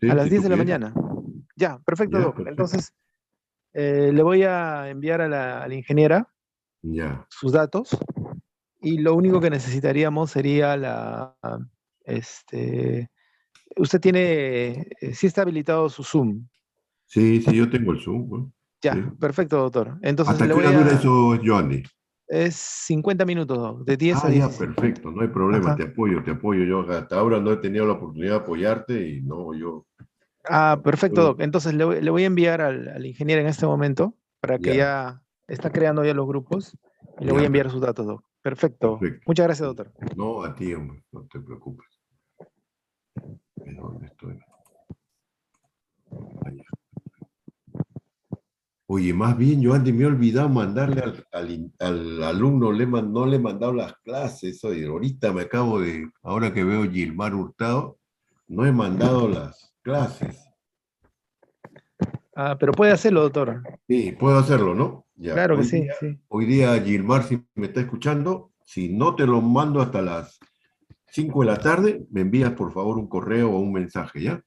A Sí, las si 10 tú de la quieres. mañana. Ya, perfecto, Ya, Doc. perfecto. Entonces, le voy a enviar a la ingeniera Ya. sus datos y lo único que necesitaríamos sería este, usted tiene, sí está habilitado su Zoom. Sí, sí, yo tengo el Zoom, ¿no? Ya, Sí. perfecto, doctor. Entonces ¿Hasta le qué hora voy dura a, eso, Joanny? es 50 minutos, Doc, de 10 a Ah, ya, 17. perfecto, no hay problema, Ajá. te apoyo. Yo hasta ahora no he tenido la oportunidad de apoyarte y no, Ah, perfecto, solo- Doc. Entonces le voy a enviar al ingeniero en este momento para que ya, ya está creando ya los grupos y le voy a ya, enviar sus datos, Doc. Perfecto. perfecto. Muchas gracias, doctor. No, a ti, hombre, no te preocupes. ¿En dónde estoy? Allá. Oye, más bien, yo antes me he olvidado mandarle al alumno, no le he mandado las clases. Oye, ahorita me acabo de, ahora que veo Gilmar Hurtado, no he mandado las clases. Ah, pero puede hacerlo, doctor. Sí, puedo hacerlo, ¿no? Ya, Claro que sí, sí. hoy día Gilmar, si me está escuchando, si no te lo mando hasta las 5 de la tarde, me envías por favor un correo o un mensaje, ¿ya?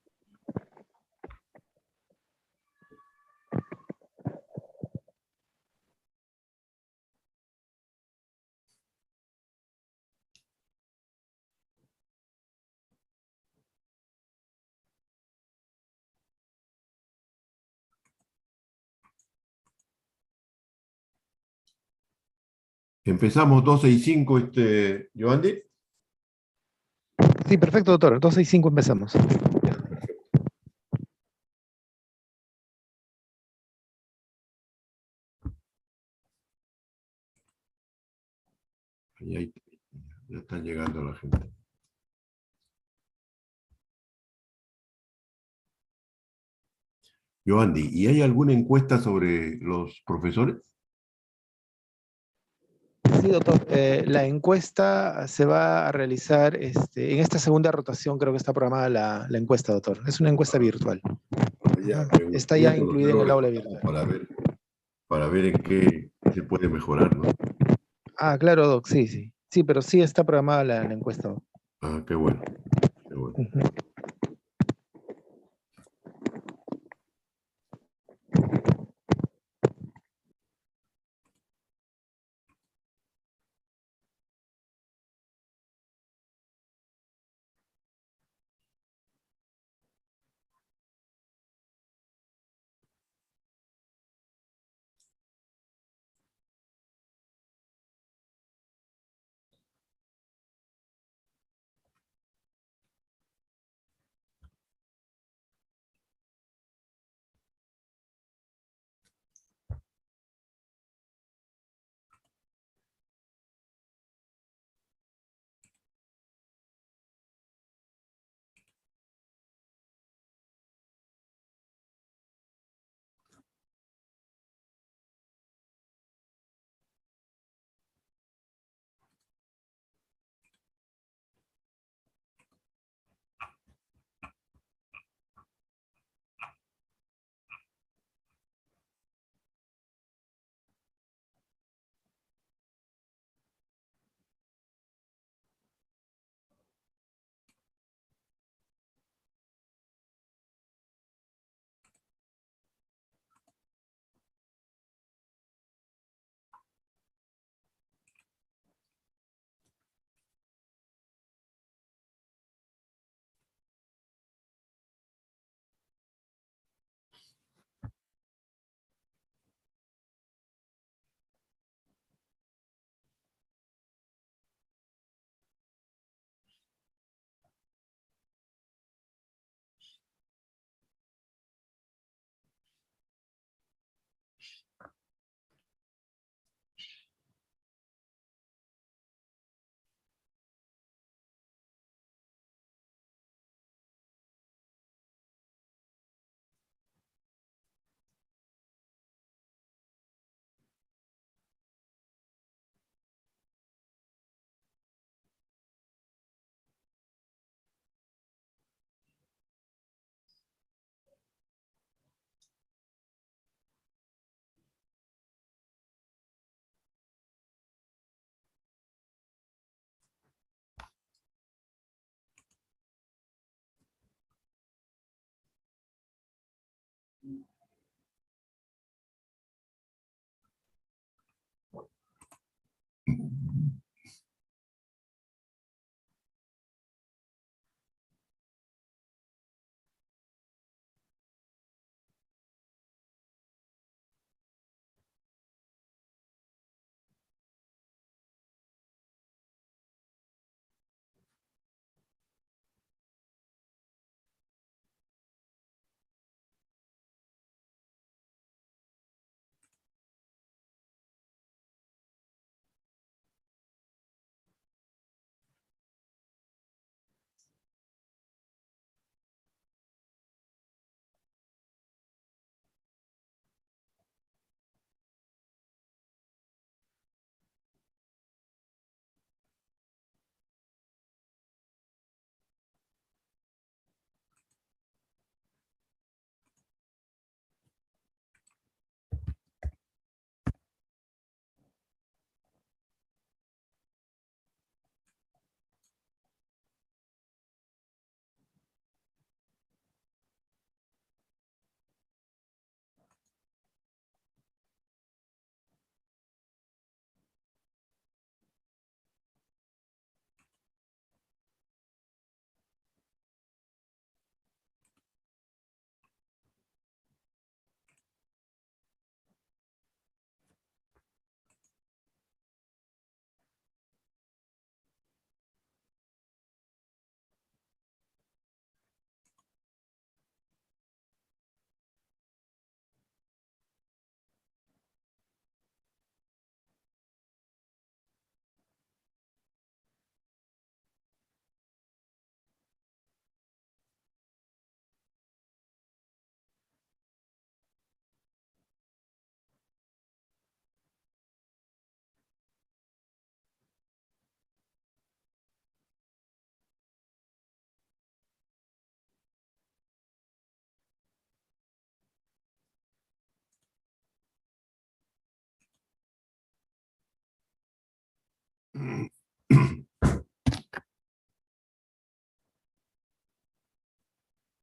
Empezamos 12 y 5, Joandy. Sí, perfecto, doctor. 12:05 empezamos. Ya, perfecto. Ahí, ya están llegando la gente. Joandy, ¿y hay alguna encuesta sobre los profesores? Sí, doctor. La encuesta se va a realizar en esta segunda rotación, creo que está programada la encuesta, doctor. Es una encuesta virtual. Ya, Ajá. me Está gustaría ya incluida en conocer los el aula resultados virtual. para ver en qué se puede mejorar, ¿no? Ah, claro, doc. Sí, sí. Sí, pero sí está programada la encuesta, doc. Ah, qué bueno, qué bueno. Ujú.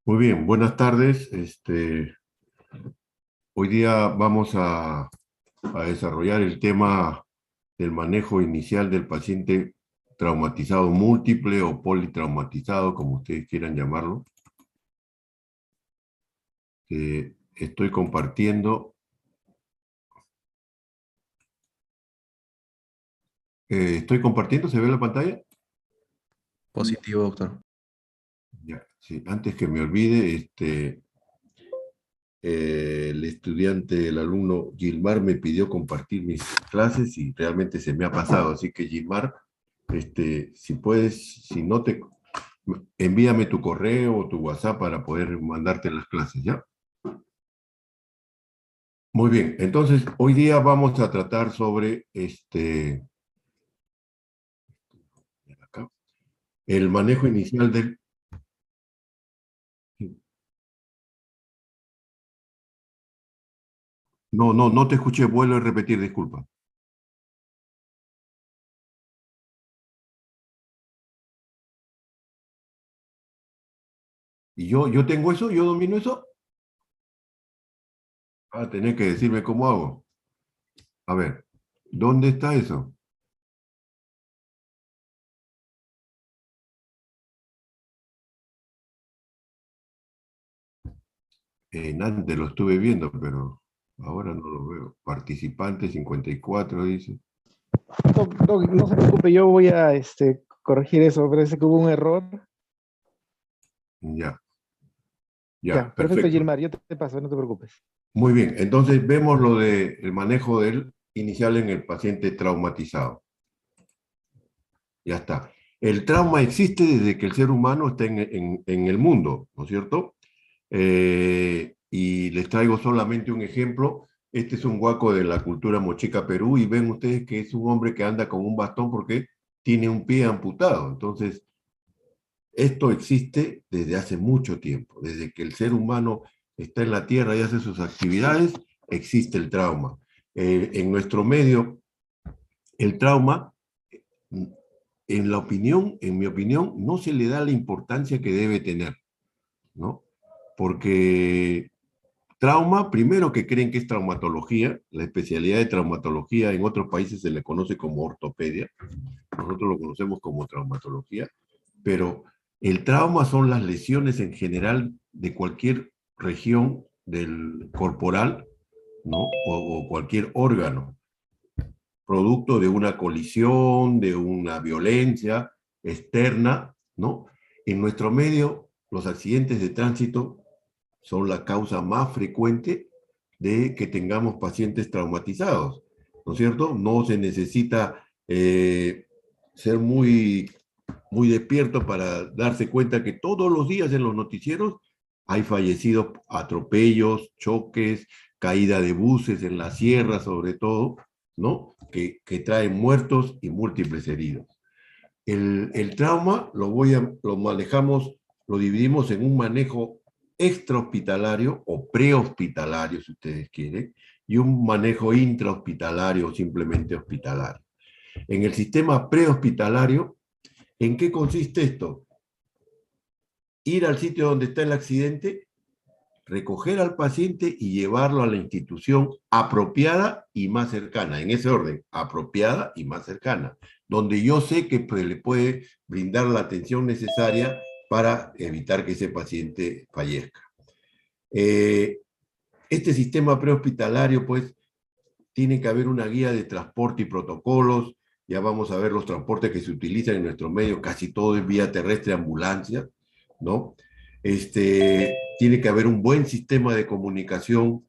Muy bien, buenas tardes. Hoy día vamos a desarrollar el tema del manejo inicial del paciente traumatizado múltiple o politraumatizado, como ustedes quieran llamarlo. Estoy compartiendo. ¿Estoy compartiendo? ¿Se ve la pantalla? Positivo, doctor. Ya, sí. Antes que me olvide, el estudiante, el alumno Gilmar me pidió compartir mis clases y realmente se me ha pasado. Así que Gilmar, si puedes, si no te... envíame tu correo o tu WhatsApp para poder mandarte las clases, ¿ya? Muy bien, entonces hoy día vamos a tratar sobre acá, el manejo inicial del... No te escuché, vuelvo a repetir, disculpa. ¿Y yo tengo eso? ¿Yo domino eso? Ah, tenés que decirme cómo hago. A ver, ¿dónde está eso? Antes lo estuve viendo, pero ahora no lo veo. Participante 54 dice. No se preocupe, yo voy a corregir eso. Parece que hubo un error. Ya, Ya, perfecto, perfecto. Gilmar, yo te paso, no te preocupes. Muy bien, entonces vemos lo del manejo del inicial en el paciente traumatizado. Ya está. El trauma existe desde que el ser humano está en el mundo, ¿no es cierto? Y les traigo solamente un ejemplo. Este es un huaco de la cultura mochica Perú y ven ustedes que es un hombre que anda con un bastón porque tiene un pie amputado. Entonces, esto existe desde hace mucho tiempo. Desde que el ser humano está en la Tierra y hace sus actividades, existe el trauma. En nuestro medio, el trauma, en mi opinión, no se le da la importancia que debe tener, ¿no? Porque trauma, primero que creen que es traumatología, la especialidad de traumatología en otros países se le conoce como ortopedia, nosotros lo conocemos como traumatología, pero el trauma son las lesiones en general de cualquier región del corporal, ¿no? O cualquier órgano, producto de una colisión, de una violencia externa, ¿no? En nuestro medio, los accidentes de tránsito son la causa más frecuente de que tengamos pacientes traumatizados, ¿no es cierto? No se necesita ser muy despierto para darse cuenta que todos los días en los noticieros hay fallecidos, atropellos, choques, caída de buses en la sierra sobre todo, ¿no? Que traen muertos y múltiples heridos. El trauma lo manejamos, lo dividimos en un manejo extrahospitalario o prehospitalario, si ustedes quieren, y un manejo intrahospitalario o simplemente hospitalario. En el sistema prehospitalario, ¿en qué consiste esto? Ir al sitio donde está el accidente, recoger al paciente y llevarlo a la institución apropiada y más cercana, en ese orden, apropiada y más cercana, donde yo sé que le puede brindar la atención necesaria para evitar que ese paciente fallezca. Este sistema prehospitalario, pues, tiene que haber una guía de transporte y protocolos. Ya vamos a ver los transportes que se utilizan en nuestro medio, casi todo es vía terrestre, ambulancia, ¿no? Tiene que haber un buen sistema de comunicación,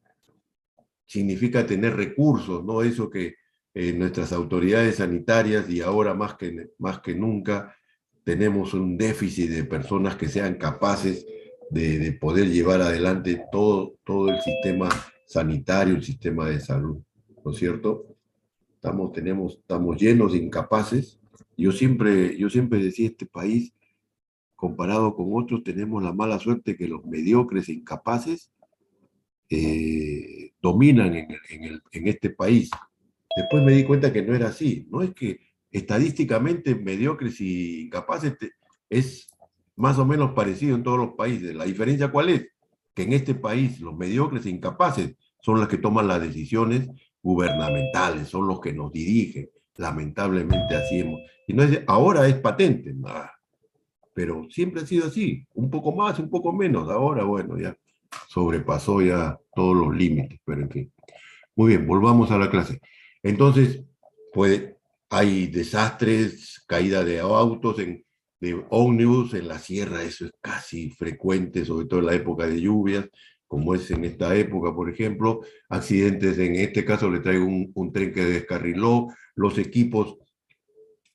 significa tener recursos, ¿no? Eso que nuestras autoridades sanitarias, y ahora más que nunca, tenemos un déficit de personas que sean capaces de poder llevar adelante todo el sistema sanitario, el sistema de salud, ¿no es cierto? Estamos llenos de incapaces. Yo siempre decía, este país, comparado con otros, tenemos la mala suerte que los mediocres e incapaces dominan en este país. Después me di cuenta que no era así. No es que estadísticamente mediocres y incapaces es más o menos parecido en todos los países. ¿La diferencia cuál es? Que en este país los mediocres e incapaces son los que toman las decisiones gubernamentales, son los que nos dirigen. Lamentablemente así hemos. Y no es, ahora es patente, pero siempre ha sido así, un poco más, un poco menos. Ahora, bueno, ya sobrepasó ya todos los límites, pero en fin. Muy bien, volvamos a la clase. Entonces, hay desastres, caída de autos, de ómnibus en la sierra, eso es casi frecuente, sobre todo en la época de lluvias, como es en esta época, por ejemplo. Accidentes, en este caso le traigo un tren que descarriló, los equipos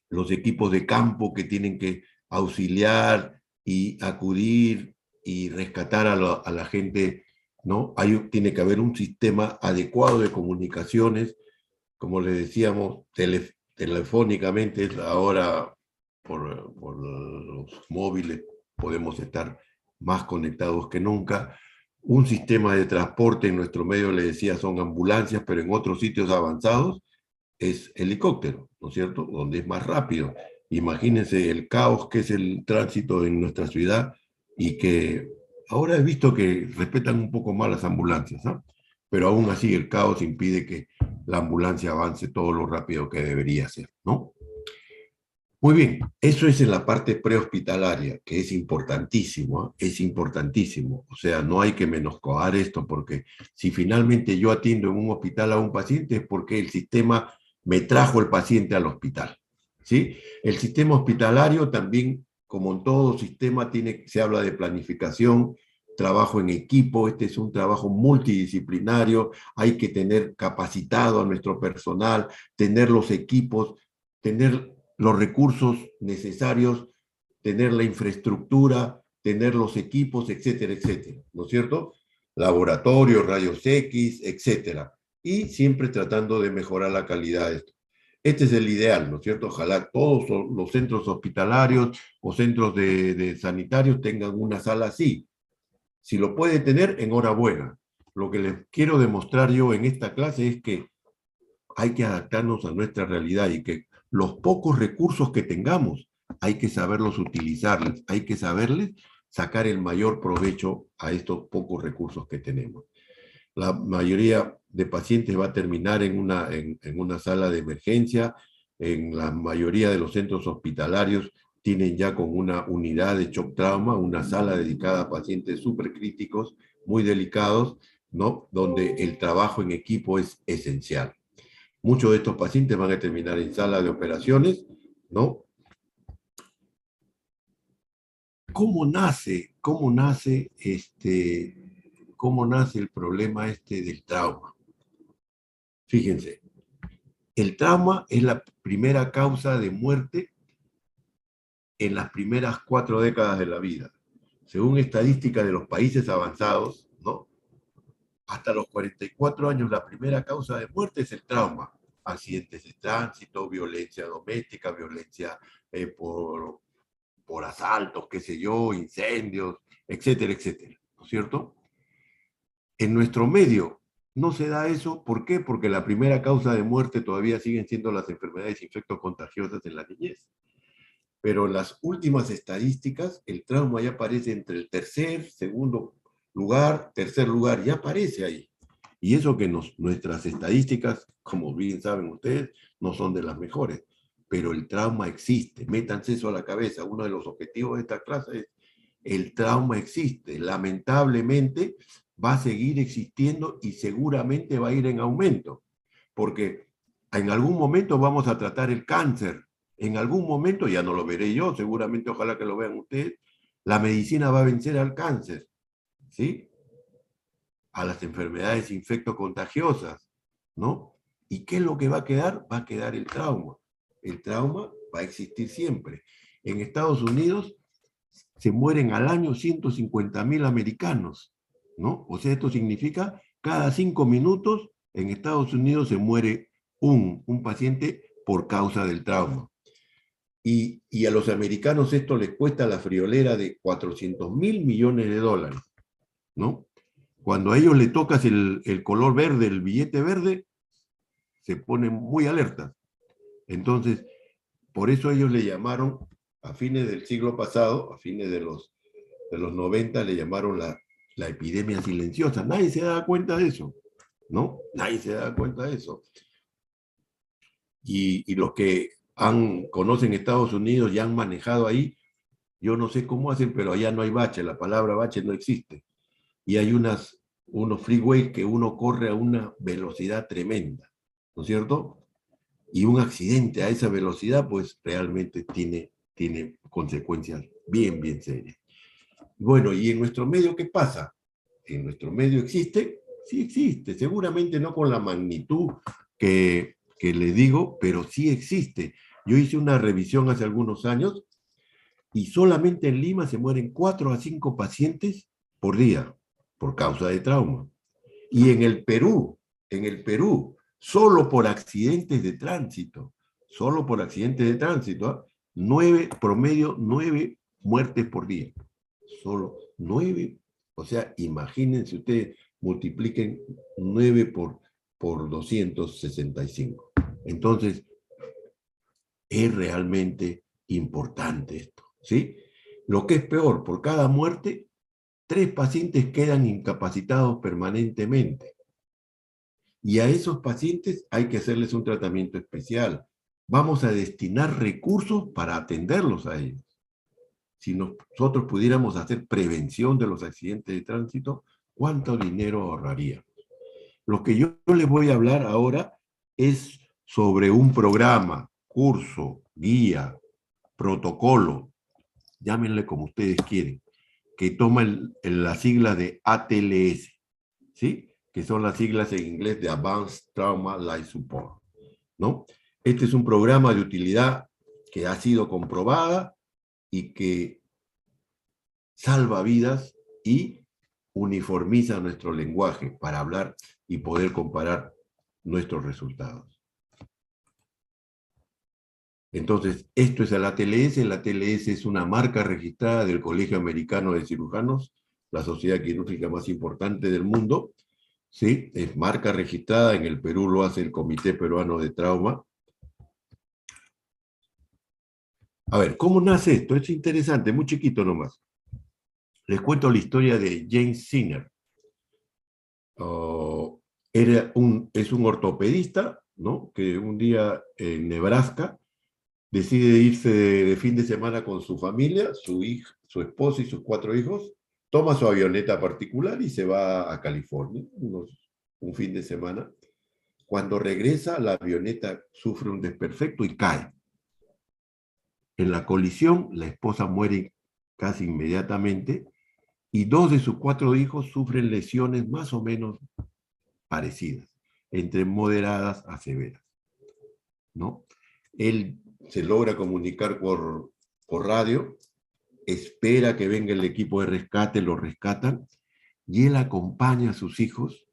de campo que tienen que auxiliar y acudir y rescatar a la gente, ¿no? Tiene que haber un sistema adecuado de comunicaciones, como le decíamos, telefónicamente, ahora por los móviles podemos estar más conectados que nunca. Un sistema de transporte en nuestro medio, le decía, son ambulancias, pero en otros sitios avanzados es helicóptero, ¿no es cierto? Donde es más rápido. Imagínense el caos que es el tránsito en nuestra ciudad y que ahora he visto que respetan un poco más las ambulancias, ¿no? Pero aún así el caos impide que la ambulancia avance todo lo rápido que debería ser, ¿no? Muy bien, eso es en la parte prehospitalaria, que es importantísimo, ¿eh? Es importantísimo. O sea, no hay que menoscabar esto, porque si finalmente yo atiendo en un hospital a un paciente es porque el sistema me trajo el paciente al hospital, ¿sí? El sistema hospitalario también, como en todo sistema, se habla de planificación, trabajo en equipo. Este es un trabajo multidisciplinario, hay que tener capacitado a nuestro personal, tener los equipos, tener los recursos necesarios, tener la infraestructura, tener los equipos, etcétera, etcétera, ¿no es cierto? Laboratorios, rayos X, etcétera. Y siempre tratando de mejorar la calidad de esto. Este es el ideal, ¿no es cierto? Ojalá todos los centros hospitalarios o centros de sanitarios tengan una sala así. Si lo puede tener, enhorabuena. Lo que les quiero demostrar yo en esta clase es que hay que adaptarnos a nuestra realidad y que los pocos recursos que tengamos hay que saberlos utilizarles, hay que saberles sacar el mayor provecho a estos pocos recursos que tenemos. La mayoría de pacientes va a terminar en una sala de emergencia. En la mayoría de los centros hospitalarios tienen ya con una unidad de shock trauma, una sala dedicada a pacientes supercríticos, muy delicados, ¿no? Donde el trabajo en equipo es esencial. Muchos de estos pacientes van a terminar en sala de operaciones, ¿no? ¿Cómo nace el problema del trauma? Fíjense, el trauma es la primera causa de muerte en las primeras 4 décadas de la vida. Según estadísticas de los países avanzados, ¿no? Hasta los 44 años la primera causa de muerte es el trauma. Accidentes de tránsito, violencia doméstica, violencia por asaltos, qué sé yo, incendios, etcétera, etcétera. ¿No es cierto? En nuestro medio no se da eso. ¿Por qué? Porque la primera causa de muerte todavía siguen siendo las enfermedades infectocontagiosas en la niñez. Pero en las últimas estadísticas, el trauma ya aparece entre el tercer lugar, ya aparece ahí. Y eso que nuestras estadísticas, como bien saben ustedes, no son de las mejores. Pero el trauma existe. Métanse eso a la cabeza. Uno de los objetivos de esta clase es: el trauma existe. Lamentablemente va a seguir existiendo y seguramente va a ir en aumento. Porque en algún momento vamos a tratar el cáncer. En algún momento, ya no lo veré yo, seguramente, ojalá que lo vean ustedes, la medicina va a vencer al cáncer, ¿sí? A las enfermedades infectocontagiosas, ¿no? ¿Y qué es lo que va a quedar? Va a quedar el trauma. El trauma va a existir siempre. En Estados Unidos se mueren al año 150.000 americanos, ¿no? O sea, esto significa cada 5 minutos en Estados Unidos se muere un paciente por causa del trauma. Y a los americanos esto les cuesta la friolera de 400.000 millones de dólares, ¿no? Cuando a ellos les tocas el color verde, el billete verde, se ponen muy alertas. Entonces, por eso ellos le llamaron, a fines del siglo pasado, a fines de los 90, le llamaron la epidemia silenciosa. Nadie se da cuenta de eso, ¿no? Nadie se da cuenta de eso. Y los que conocen Estados Unidos y han manejado ahí, yo no sé cómo hacen, pero allá no hay bache, la palabra bache no existe. Y hay unos freeways que uno corre a una velocidad tremenda, ¿no es cierto? Y un accidente a esa velocidad, pues realmente tiene consecuencias bien, bien serias. Bueno, ¿y en nuestro medio qué pasa? ¿En nuestro medio existe? Sí existe, seguramente no con la magnitud que les digo, pero sí existe. Yo hice una revisión hace algunos años y solamente en Lima se mueren 4 a 5 pacientes por día por causa de trauma. Y en el Perú, solo por accidentes de tránsito, promedio 9 muertes por día. Solo 9, o sea, imagínense ustedes, multipliquen 9 por 265. Entonces, es realmente importante esto, ¿sí? Lo que es peor, por cada muerte, 3 pacientes quedan incapacitados permanentemente. Y a esos pacientes hay que hacerles un tratamiento especial. Vamos a destinar recursos para atenderlos a ellos. Si nosotros pudiéramos hacer prevención de los accidentes de tránsito, ¿cuánto dinero ahorraríamos? Lo que yo les voy a hablar ahora es sobre un programa, curso, guía, protocolo, llámenle como ustedes quieren, que toma la sigla de ATLS, ¿sí? Que son las siglas en inglés de Advanced Trauma Life Support, ¿no? Este es un programa de utilidad que ha sido comprobada y que salva vidas y uniformiza nuestro lenguaje para hablar y poder comparar nuestros resultados. Entonces, esto es el ATLS. El ATLS es una marca registrada del Colegio Americano de Cirujanos, la sociedad quirúrgica más importante del mundo. ¿Sí? Es marca registrada. En el Perú lo hace el Comité Peruano de Trauma. A ver, ¿cómo nace esto? Es interesante, muy chiquito nomás. Les cuento la historia de James Sinner. es un ortopedista, ¿no? Que un día en Nebraska decide irse de fin de semana con su familia, su esposa y sus 4 hijos, toma su avioneta particular y se va a California, un fin de semana. Cuando regresa, la avioneta sufre un desperfecto y cae. En la colisión, la esposa muere casi inmediatamente y 2 de sus 4 hijos sufren lesiones más o menos parecidas, entre moderadas a severas, ¿no? Él se logra comunicar por radio, espera que venga el equipo de rescate, lo rescatan, y él acompaña a sus hijos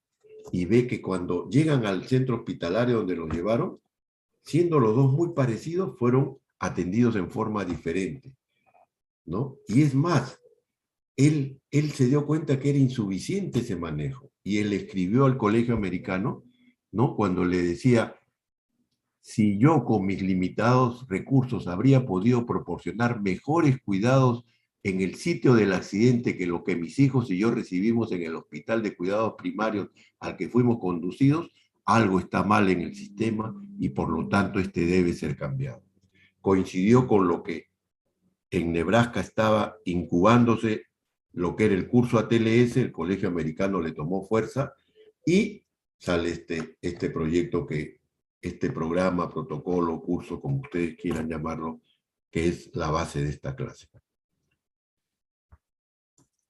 y ve que cuando llegan al centro hospitalario donde los llevaron, siendo los dos muy parecidos, fueron atendidos en forma diferente, ¿no? Y es más, él se dio cuenta que era insuficiente ese manejo, y él escribió al colegio americano, ¿no? Cuando le decía, si yo con mis limitados recursos habría podido proporcionar mejores cuidados en el sitio del accidente que lo que mis hijos y yo recibimos en el hospital de cuidados primarios al que fuimos conducidos, algo está mal en el sistema y por lo tanto este debe ser cambiado. Coincidió con lo que en Nebraska estaba incubándose lo que era el curso ATLS, el colegio americano le tomó fuerza y sale este proyecto este programa, protocolo, curso, como ustedes quieran llamarlo, que es la base de esta clase.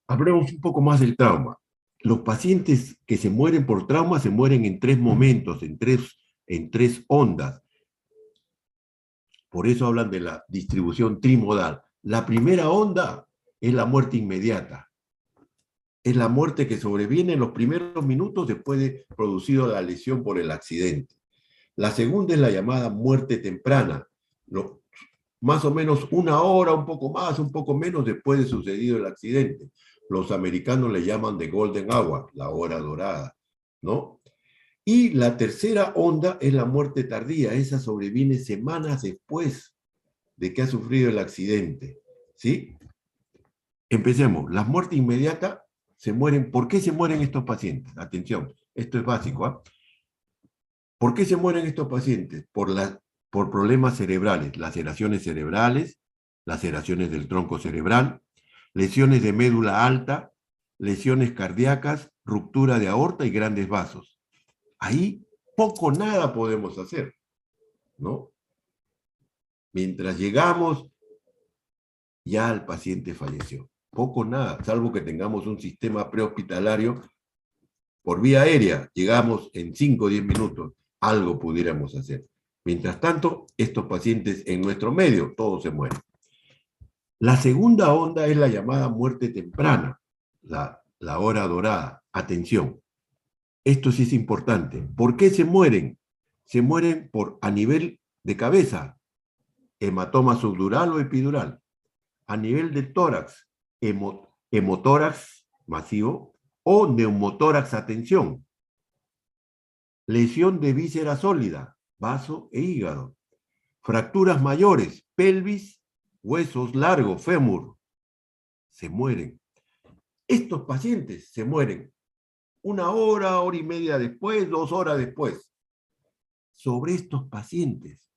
Hablemos un poco más del trauma. Los pacientes que se mueren por trauma se mueren en 3 momentos, en tres ondas. Por eso hablan de la distribución trimodal. La primera onda es la muerte inmediata. Es la muerte que sobreviene en los primeros minutos después de producido la lesión por el accidente. La segunda es la llamada muerte temprana, más o menos 1 hora, un poco más, un poco menos después de sucedido el accidente. Los americanos le llaman the golden hour, la hora dorada, ¿no? Y la tercera onda es la muerte tardía, esa sobreviene semanas después de que ha sufrido el accidente, ¿sí? Empecemos. La muerte inmediata se mueren. ¿Por qué se mueren estos pacientes? Atención, esto es básico, ¿eh? ¿Por qué se mueren estos pacientes? Por problemas cerebrales, laceraciones cerebrales, laceraciones del tronco cerebral, lesiones de médula alta, lesiones cardíacas, ruptura de aorta y grandes vasos. Ahí poco nada podemos hacer, ¿no? Mientras llegamos, ya el paciente falleció. Poco nada, salvo que tengamos un sistema prehospitalario por vía aérea. Llegamos en 5 o 10 minutos. Algo pudiéramos hacer. Mientras tanto, estos pacientes en nuestro medio, todos se mueren. La segunda onda es la llamada muerte temprana, la hora dorada. Atención, esto sí es importante. ¿Por qué se mueren? Se mueren a nivel de cabeza, hematoma subdural o epidural. A nivel de tórax, hemotórax masivo o neumotórax, atención. Lesión de víscera sólida, vaso e hígado. Fracturas mayores, pelvis, huesos largos, fémur. Se mueren. Estos pacientes se mueren 1 hora, hora y media después, 2 horas después. Sobre estos pacientes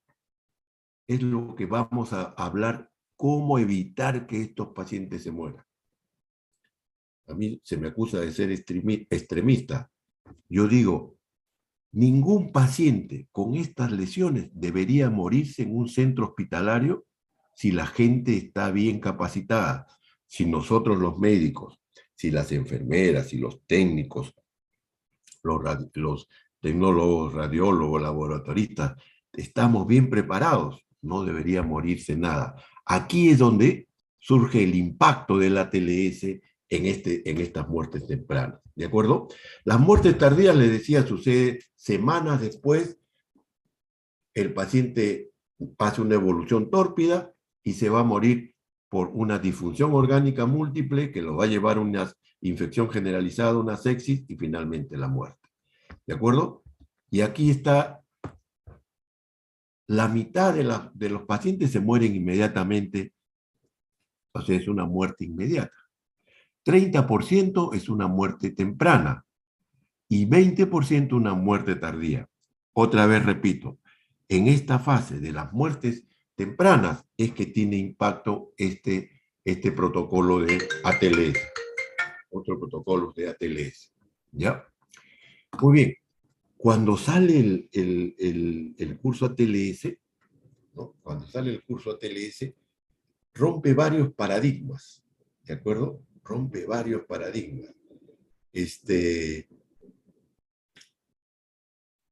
es lo que vamos a hablar, cómo evitar que estos pacientes se mueran. A mí se me acusa de ser extremista. Yo digo, ningún paciente con estas lesiones debería morirse en un centro hospitalario si la gente está bien capacitada, si nosotros los médicos, si las enfermeras, si los técnicos, los tecnólogos, radiólogos, laboratoristas, estamos bien preparados, no debería morirse nada. Aquí es donde surge el impacto del ATLS en estas muertes tempranas, ¿de acuerdo? Las muertes tardías, les decía, sucede semanas después, el paciente hace una evolución tórpida y se va a morir por una disfunción orgánica múltiple que lo va a llevar a una infección generalizada, una sepsis y finalmente la muerte, ¿de acuerdo? Y aquí está, la mitad de los pacientes se mueren inmediatamente, o sea, es una muerte inmediata. 30% es una muerte temprana. y 20% una muerte tardía. Otra vez repito, en esta fase de las muertes tempranas es que tiene impacto este protocolo de ATLS, otro protocolo de ATLS. ¿Ya? Muy bien. Cuando sale el curso ATLS, ¿no? Cuando sale el curso ATLS, rompe varios paradigmas, ¿de acuerdo? Rompe varios paradigmas.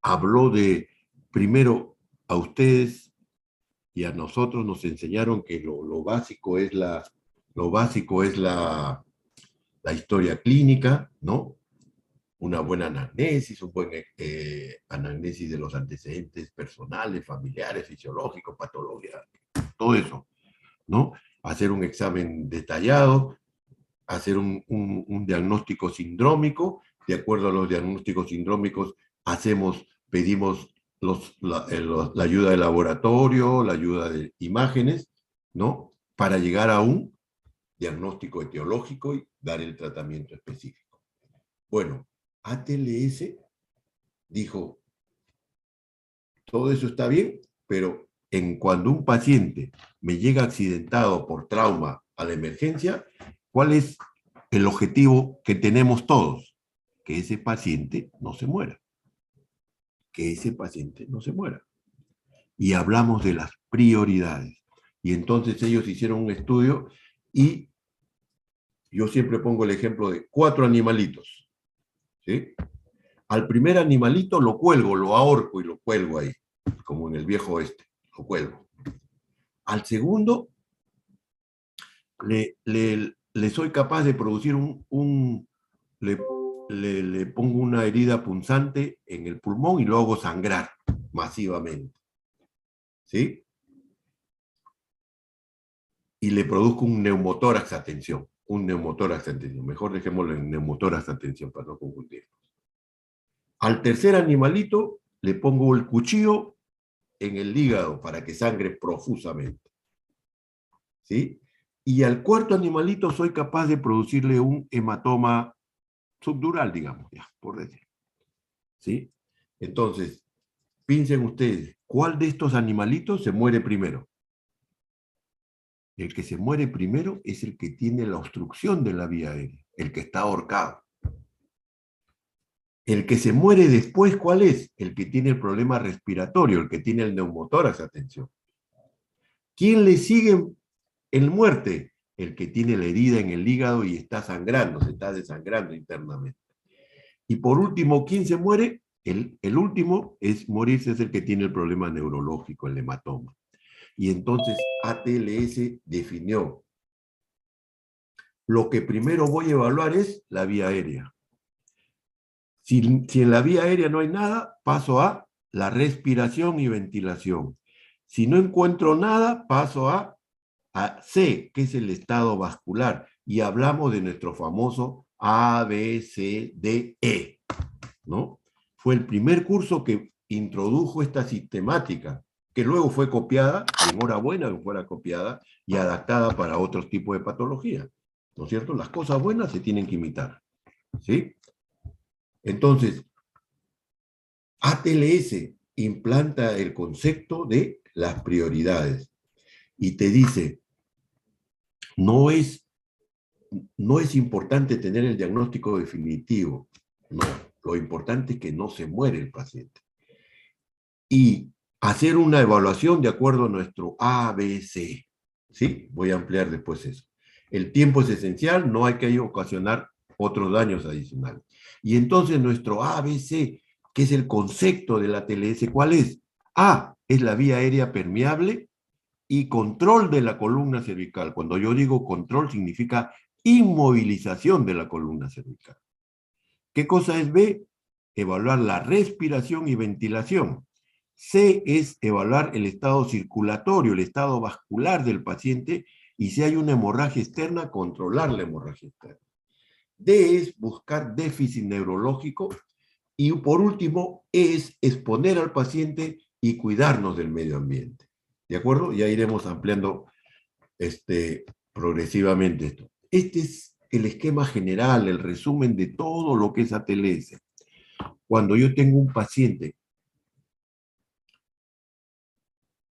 Habló de, primero, a ustedes y a nosotros nos enseñaron que lo básico es la historia clínica, ¿no? Una buena anamnesis, un buen anamnesis de los antecedentes personales, familiares, fisiológicos, patologías, todo eso, ¿no? Hacer un examen detallado, hacer un diagnóstico sindrómico. De acuerdo a los diagnósticos sindrómicos, pedimos la ayuda de laboratorio, la ayuda de imágenes, ¿no? Para llegar a un diagnóstico etiológico y dar el tratamiento específico. Bueno, ATLS dijo, todo eso está bien, pero cuando un paciente me llega accidentado por trauma a la emergencia, ¿cuál es el objetivo que tenemos todos? Que ese paciente no se muera. Que ese paciente no se muera. Y hablamos de las prioridades. Y entonces ellos hicieron un estudio y yo siempre pongo el ejemplo de 4 animalitos. ¿Sí? Al primer animalito lo cuelgo, lo ahorco y lo cuelgo ahí, como en el viejo oeste, lo cuelgo. Al segundo le soy capaz de producir le pongo una herida punzante en el pulmón y lo hago sangrar masivamente. ¿Sí? Y le produzco un neumotórax, atención. Un neumotórax, atención. Mejor dejémoslo en neumotórax, atención, para no confundirnos. Al tercer animalito le pongo el cuchillo en el hígado para que sangre profusamente. ¿Sí? Y al cuarto animalito soy capaz de producirle un hematoma subdural, digamos, ya, por decir. ¿Sí? Entonces, piensen ustedes, ¿cuál de estos animalitos se muere primero? El que se muere primero es el que tiene la obstrucción de la vía aérea, el que está ahorcado. El que se muere después, ¿cuál es? El que tiene el problema respiratorio, el que tiene el neumotórax, atención. ¿Quién le sigue en muerte? El que tiene la herida en el hígado y está sangrando, se está desangrando internamente. Y por último, ¿quién se muere? El último es morirse, es el que tiene el problema neurológico, el hematoma. Y entonces ATLS definió, lo que primero voy a evaluar es la vía aérea. Si en la vía aérea no hay nada, paso a la respiración y ventilación. Si no encuentro nada, paso a C, que es el estado vascular. Y hablamos de nuestro famoso A, B, C, D, E, ¿no? Fue el primer curso que introdujo esta sistemática, que luego fue copiada, enhorabuena que fuera copiada, y adaptada para otros tipos de patologías. ¿No es cierto? Las cosas buenas se tienen que imitar. ¿Sí? Entonces, ATLS implanta el concepto de las prioridades y te dice, no es importante tener el diagnóstico definitivo, no, lo importante es que no se muere el paciente. Y hacer una evaluación de acuerdo a nuestro ABC. ¿Sí? Voy a ampliar después eso. El tiempo es esencial, no hay que ocasionar otros daños adicionales. Y entonces nuestro ABC, que es el concepto de la ATLS, ¿cuál es? A, es la vía aérea permeable y control de la columna cervical. Cuando yo digo control, significa inmovilización de la columna cervical. ¿Qué cosa es B? Evaluar la respiración y ventilación. C es evaluar el estado circulatorio, el estado vascular del paciente, y si hay una hemorragia externa, controlar la hemorragia externa. D es buscar déficit neurológico, y por último es exponer al paciente y cuidarnos del medio ambiente. ¿De acuerdo? Ya iremos ampliando progresivamente esto. Este es el esquema general, el resumen de todo lo que es ATLS. Cuando yo tengo un paciente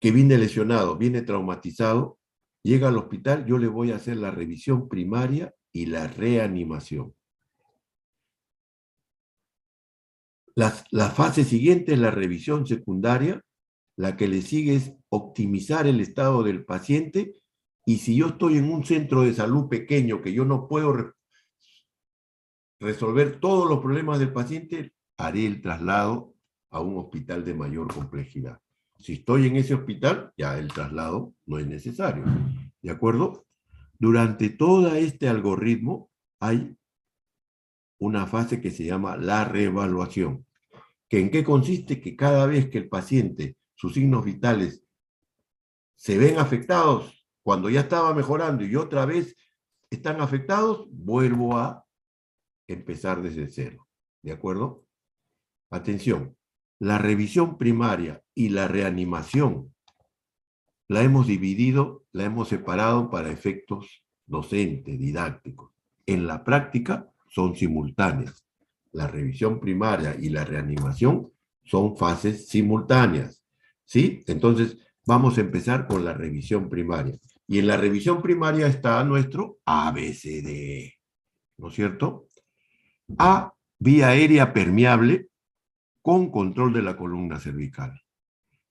que viene lesionado, viene traumatizado, llega al hospital, yo le voy a hacer la revisión primaria y la reanimación. La fase siguiente es la revisión secundaria, la que le sigue es optimizar el estado del paciente, y si yo estoy en un centro de salud pequeño que yo no puedo resolver todos los problemas del paciente, haré el traslado a un hospital de mayor complejidad. Si estoy en ese hospital, ya el traslado no es necesario. ¿De acuerdo? Durante todo este algoritmo hay una fase que se llama la reevaluación. ¿Que en qué consiste? Que cada vez que el paciente, sus signos vitales, se ven afectados, cuando ya estaba mejorando y otra vez están afectados, vuelvo a empezar desde cero. ¿De acuerdo? Atención, la revisión primaria y la reanimación la hemos dividido, la hemos separado para efectos docentes, didácticos. En la práctica son simultáneas. La revisión primaria y la reanimación son fases simultáneas. ¿Sí? Entonces, vamos a empezar con la revisión primaria. Y en la revisión primaria está nuestro ABCD, ¿no es cierto? A, vía aérea permeable con control de la columna cervical.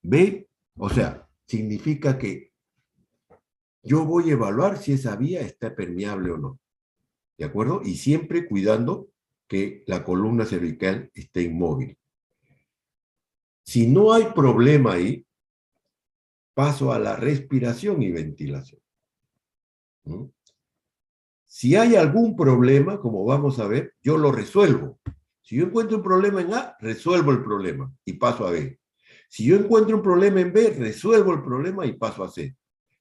B, o sea, significa que yo voy a evaluar si esa vía está permeable o no. ¿De acuerdo? Y siempre cuidando que la columna cervical esté inmóvil. Si no hay problema ahí, paso a la respiración y ventilación. ¿Mm? Si hay algún problema, como vamos a ver, yo lo resuelvo. Si yo encuentro un problema en A, resuelvo el problema y paso a B. Si yo encuentro un problema en B, resuelvo el problema y paso a C.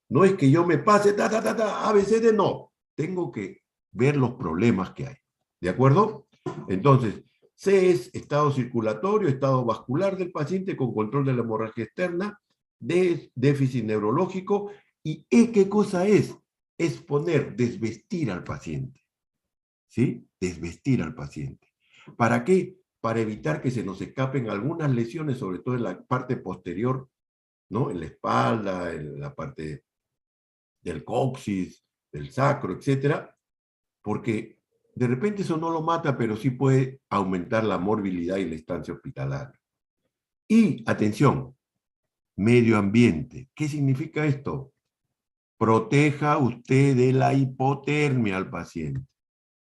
No es que yo me pase, A, B, C, D, no. Tengo que ver los problemas que hay. ¿De acuerdo? Entonces, C es estado circulatorio, estado vascular del paciente con control de la hemorragia externa. D es déficit neurológico. Y E, ¿qué cosa es? Es poner, desvestir al paciente. ¿Sí? Desvestir al paciente. ¿Para qué? Para evitar que se nos escapen algunas lesiones, sobre todo en la parte posterior, ¿no? En la espalda, en la parte del coxis, del sacro, etcétera, porque de repente eso no lo mata, pero sí puede aumentar la morbilidad y la estancia hospitalaria. Y, atención, medio ambiente. ¿Qué significa esto? Proteja usted de la hipotermia al paciente.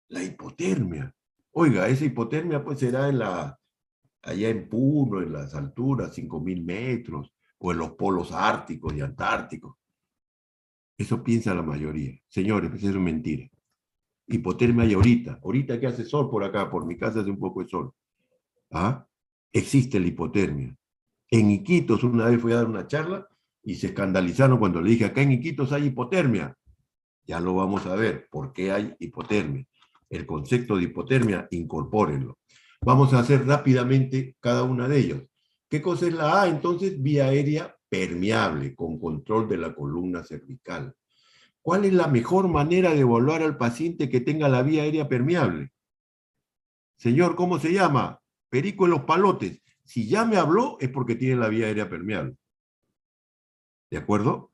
La hipotermia. Oiga, esa hipotermia pues será allá en Puno, en las alturas, 5.000 metros, o en los polos árticos y antárticos. Eso piensa la mayoría. Señores, pues eso es mentira. Hipotermia hay ahorita. Ahorita que hace sol por acá, por mi casa hace un poco de sol. ¿Ah? Existe la hipotermia. En Iquitos una vez fui a dar una charla y se escandalizaron cuando le dije, acá en Iquitos hay hipotermia. Ya lo vamos a ver, ¿por qué hay hipotermia? El concepto de hipotermia, incorpórenlo. Vamos a hacer rápidamente cada una de ellos. ¿Qué cosa es la A? Entonces, vía aérea permeable, con control de la columna cervical. ¿Cuál es la mejor manera de evaluar al paciente que tenga la vía aérea permeable? Señor, ¿cómo se llama? Perico en los palotes. Si ya me habló, es porque tiene la vía aérea permeable. ¿De acuerdo?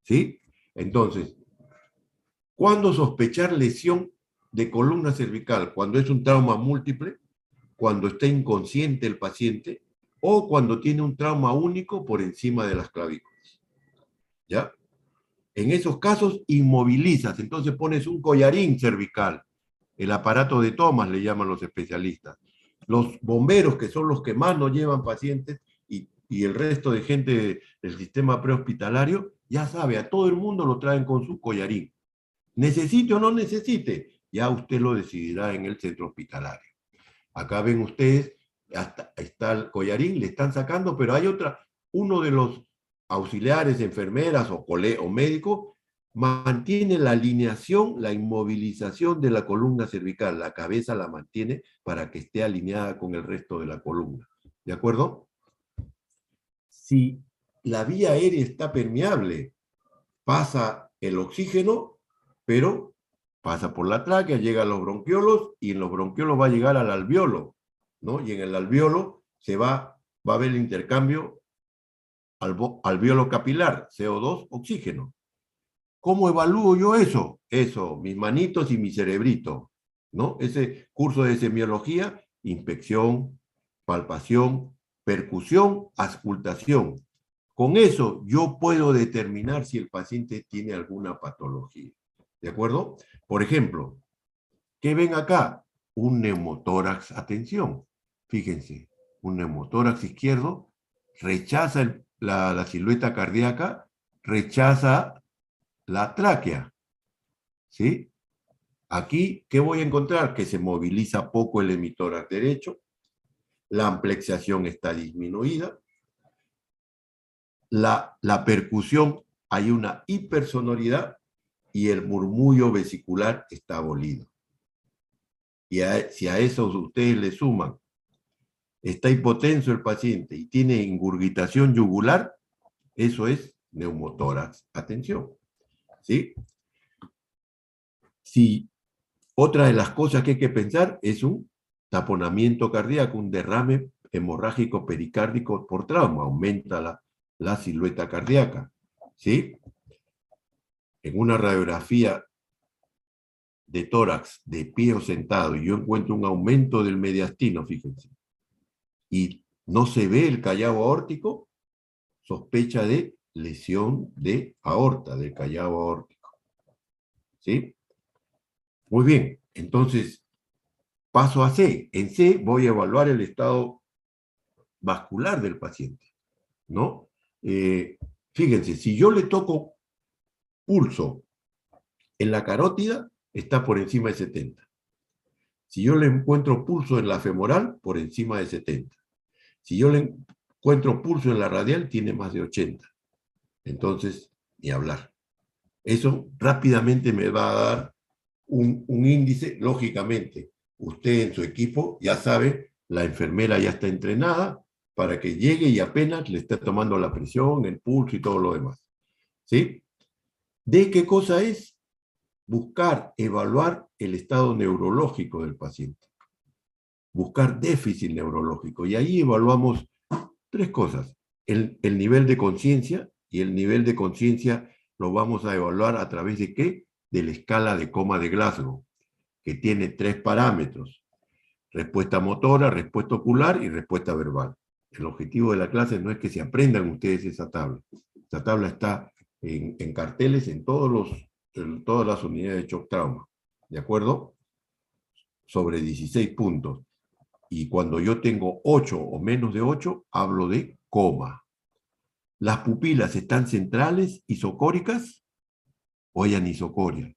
¿Sí? Entonces, ¿cuándo sospechar lesión de columna cervical? Cuando es un trauma múltiple, cuando está inconsciente el paciente, o cuando tiene un trauma único por encima de las clavículas. ¿Ya? En esos casos inmovilizas, entonces pones un collarín cervical, el aparato de Thomas le llaman los especialistas. Los bomberos, que son los que más nos llevan pacientes, y el resto de gente del sistema prehospitalario, ya sabe, a todo el mundo lo traen con su collarín. Necesite o no necesite, ya usted lo decidirá en el centro hospitalario. Acá ven ustedes, hasta está el collarín, le están sacando, pero hay uno de los auxiliares, enfermeras o médicos, mantiene la alineación, la inmovilización de la columna cervical. La cabeza la mantiene para que esté alineada con el resto de la columna. ¿De acuerdo? Si la vía aérea está permeable, pasa el oxígeno, pero pasa por la tráquea, llega a los bronquiolos y en los bronquiolos va a llegar al alveolo. ¿no? Y en el alvéolo va a haber el intercambio alvéolo capilar, CO2, oxígeno. ¿Cómo evalúo yo eso? Eso, mis manitos y mi cerebrito, ¿no? Ese curso de semiología, inspección, palpación, percusión, auscultación. Con eso yo puedo determinar si el paciente tiene alguna patología. ¿De acuerdo? Por ejemplo, ¿qué ven acá? Un neumotórax, atención. Fíjense, un neumotórax izquierdo rechaza la silueta cardíaca, rechaza la tráquea, ¿sí? Aquí, ¿qué voy a encontrar? Que se moviliza poco el hemitórax derecho, la amplexación está disminuida, la percusión, hay una hipersonoridad y el murmullo vesicular está abolido. Y si a eso ustedes le suman, está hipotenso el paciente y tiene ingurgitación yugular, eso es neumotórax. Atención, ¿sí? Si otra de las cosas que hay que pensar es un taponamiento cardíaco, un derrame hemorrágico pericárdico por trauma, aumenta la silueta cardíaca, ¿sí? En una radiografía de tórax, de pie o sentado, y yo encuentro un aumento del mediastino, fíjense, y no se ve el callado aórtico, sospecha de lesión de aorta, del callado aórtico, ¿sí? Muy bien, entonces paso a C. En C voy a evaluar el estado vascular del paciente, ¿no? Fíjense, si yo le toco pulso en la carótida, está por encima de 70. Si yo le encuentro pulso en la femoral, por encima de 70. Si yo le encuentro pulso en la radial, tiene más de 80. Entonces, ni hablar. Eso rápidamente me va a dar un índice, lógicamente. Usted en su equipo ya sabe, la enfermera ya está entrenada para que llegue y apenas le esté tomando la presión, el pulso y todo lo demás. ¿Sí? ¿De qué cosa es? Buscar, evaluar el estado neurológico del paciente. Buscar déficit neurológico. Y ahí evaluamos tres cosas. El nivel de conciencia, y el nivel de conciencia lo vamos a evaluar a través de ¿qué? De la escala de coma de Glasgow, que tiene 3 parámetros: respuesta motora, respuesta ocular y respuesta verbal. El objetivo de la clase no es que se aprendan ustedes esa tabla. Esta tabla está en carteles en todas las unidades de shock trauma, ¿de acuerdo? Sobre 16 puntos. Y cuando yo tengo 8 o menos de 8, hablo de coma. ¿Las pupilas están centrales, isocóricas o hay anisocoria?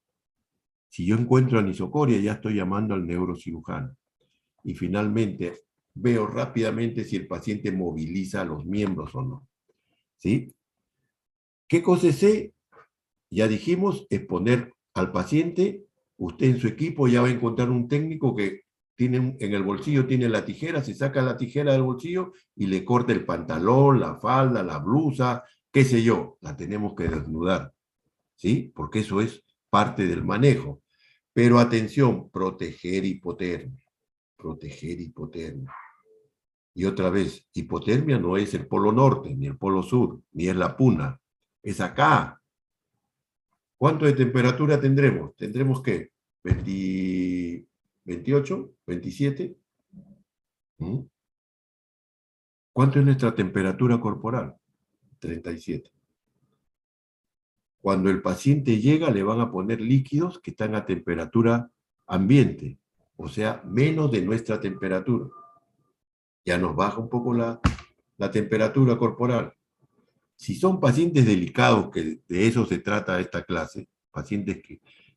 Si yo encuentro anisocoria, ya estoy llamando al neurocirujano. Y finalmente, veo rápidamente si el paciente moviliza los miembros o no. ¿Sí? ¿Qué cosa es C? Ya dijimos, es poner al paciente, usted en su equipo ya va a encontrar un técnico que tiene en el bolsillo, tiene la tijera, se saca la tijera del bolsillo y le corta el pantalón, la falda, la blusa, qué sé yo, la tenemos que desnudar, ¿sí? Porque eso es parte del manejo. Pero atención, proteger hipotermia, proteger hipotermia. Y otra vez, hipotermia no es el polo norte, ni el polo sur, ni es la puna, es acá. ¿Cuánto de temperatura tendremos? ¿Tendremos qué? 20, 28, 27. ¿Mm? ¿Cuánto es nuestra temperatura corporal? 37. Cuando el paciente llega, le van a poner líquidos que están a temperatura ambiente, o sea, menos de nuestra temperatura. Ya nos baja un poco la temperatura corporal. Si son pacientes delicados, que de eso se trata esta clase, pacientes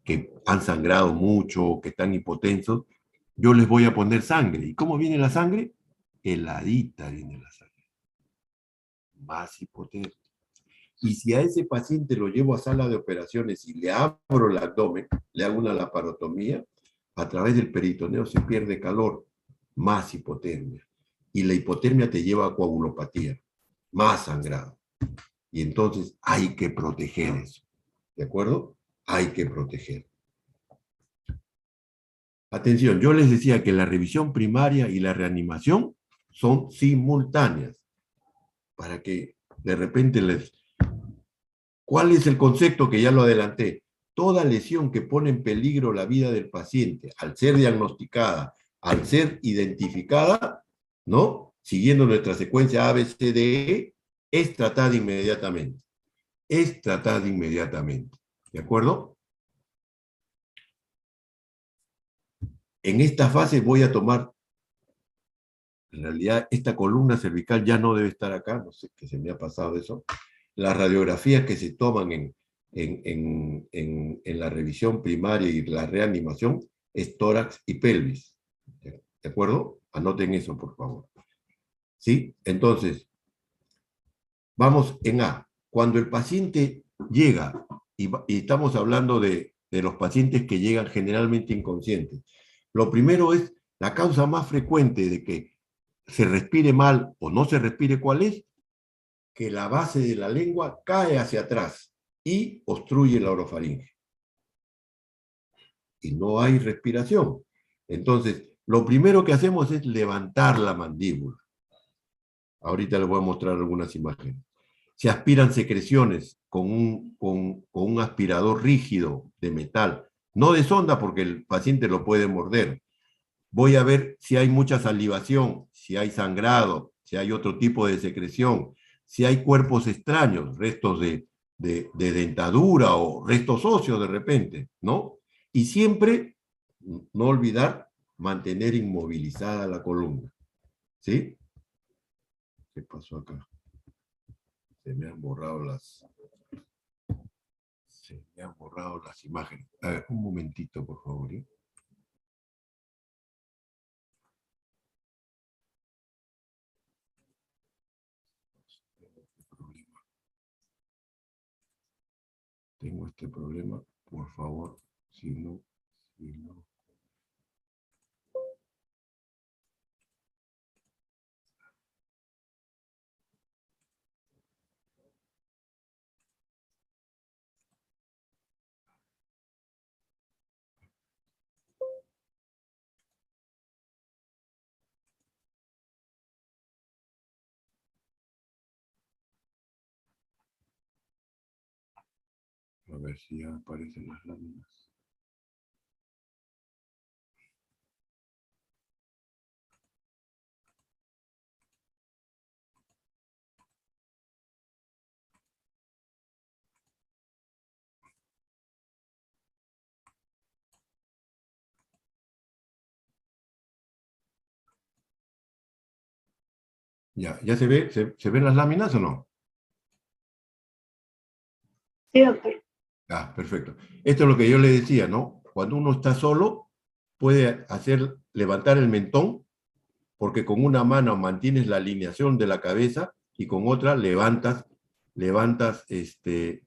que han sangrado mucho, que están hipotensos, yo les voy a poner sangre. ¿Y cómo viene la sangre? Heladita viene la sangre. Más hipotermia. Y si a ese paciente lo llevo a sala de operaciones y le abro el abdomen, le hago una laparotomía, a través del peritoneo se pierde calor, más hipotermia. Y la hipotermia te lleva a coagulopatía, más sangrado. Y entonces hay que proteger eso. ¿De acuerdo? Hay que proteger. Atención, yo les decía que la revisión primaria y la reanimación son simultáneas, para que de repente les... ¿Cuál es el concepto que ya lo adelanté? Toda lesión que pone en peligro la vida del paciente, al ser diagnosticada, al ser identificada, ¿no? Siguiendo nuestra secuencia A, B, C, D, E, es tratada inmediatamente. Es tratada inmediatamente. ¿De acuerdo? En esta fase voy a tomar, en realidad, esta columna cervical ya no debe estar acá, no sé qué se me ha pasado eso. Las radiografías que se toman en la revisión primaria y la reanimación es tórax y pelvis. ¿De acuerdo? Anoten eso, por favor. ¿Sí? Entonces, vamos en A. Cuando el paciente llega, y estamos hablando de los pacientes que llegan generalmente inconscientes, lo primero es la causa más frecuente de que se respire mal o no se respire, ¿cuál es? Que la base de la lengua cae hacia atrás y obstruye la orofaringe. Y no hay respiración. Entonces, lo primero que hacemos es levantar la mandíbula. Ahorita les voy a mostrar algunas imágenes. Se aspiran secreciones con un aspirador rígido de metal, no de sonda porque el paciente lo puede morder. Voy a ver si hay mucha salivación, si hay sangrado, si hay otro tipo de secreción, si hay cuerpos extraños, restos de dentadura o restos óseos de repente, ¿no? Y siempre, no olvidar, mantener inmovilizada la columna, ¿sí? ¿Qué pasó acá? Se me han borrado las imágenes. A ver, un momentito, por favor, ¿eh? Tengo este problema, por favor, si no. A ver si ya aparecen las láminas. ¿Ya se ve? ¿Se ven las láminas o no? Sí, doctor. Ah, perfecto. Esto es lo que yo le decía, ¿no? Cuando uno está solo, puede levantar el mentón, porque con una mano mantienes la alineación de la cabeza y con otra levantas el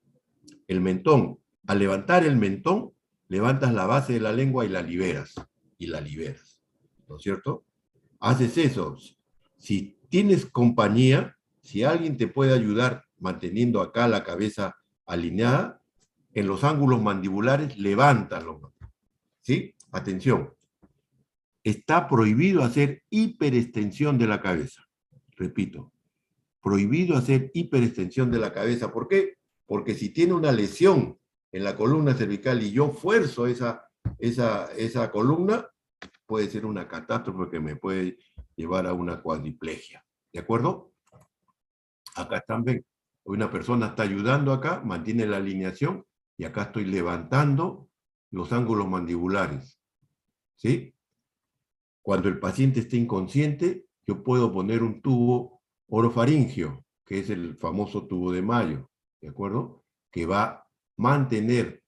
mentón. Al levantar el mentón, levantas la base de la lengua y la liberas. ¿No es cierto? Haces eso. Si tienes compañía, si alguien te puede ayudar manteniendo acá la cabeza alineada, en los ángulos mandibulares, levántalo. ¿Sí? Atención. Está prohibido hacer hiperextensión de la cabeza. Repito, prohibido hacer hiperextensión de la cabeza. ¿Por qué? Porque si tiene una lesión en la columna cervical y yo fuerzo esa columna, puede ser una catástrofe que me puede llevar a una cuadriplegia. ¿De acuerdo? Acá están, ven. Una persona está ayudando acá, mantiene la alineación, y acá estoy levantando los ángulos mandibulares. ¿Sí? Cuando el paciente esté inconsciente, yo puedo poner un tubo orofaringio, que es el famoso tubo de Mayo, ¿de acuerdo? Que va a mantener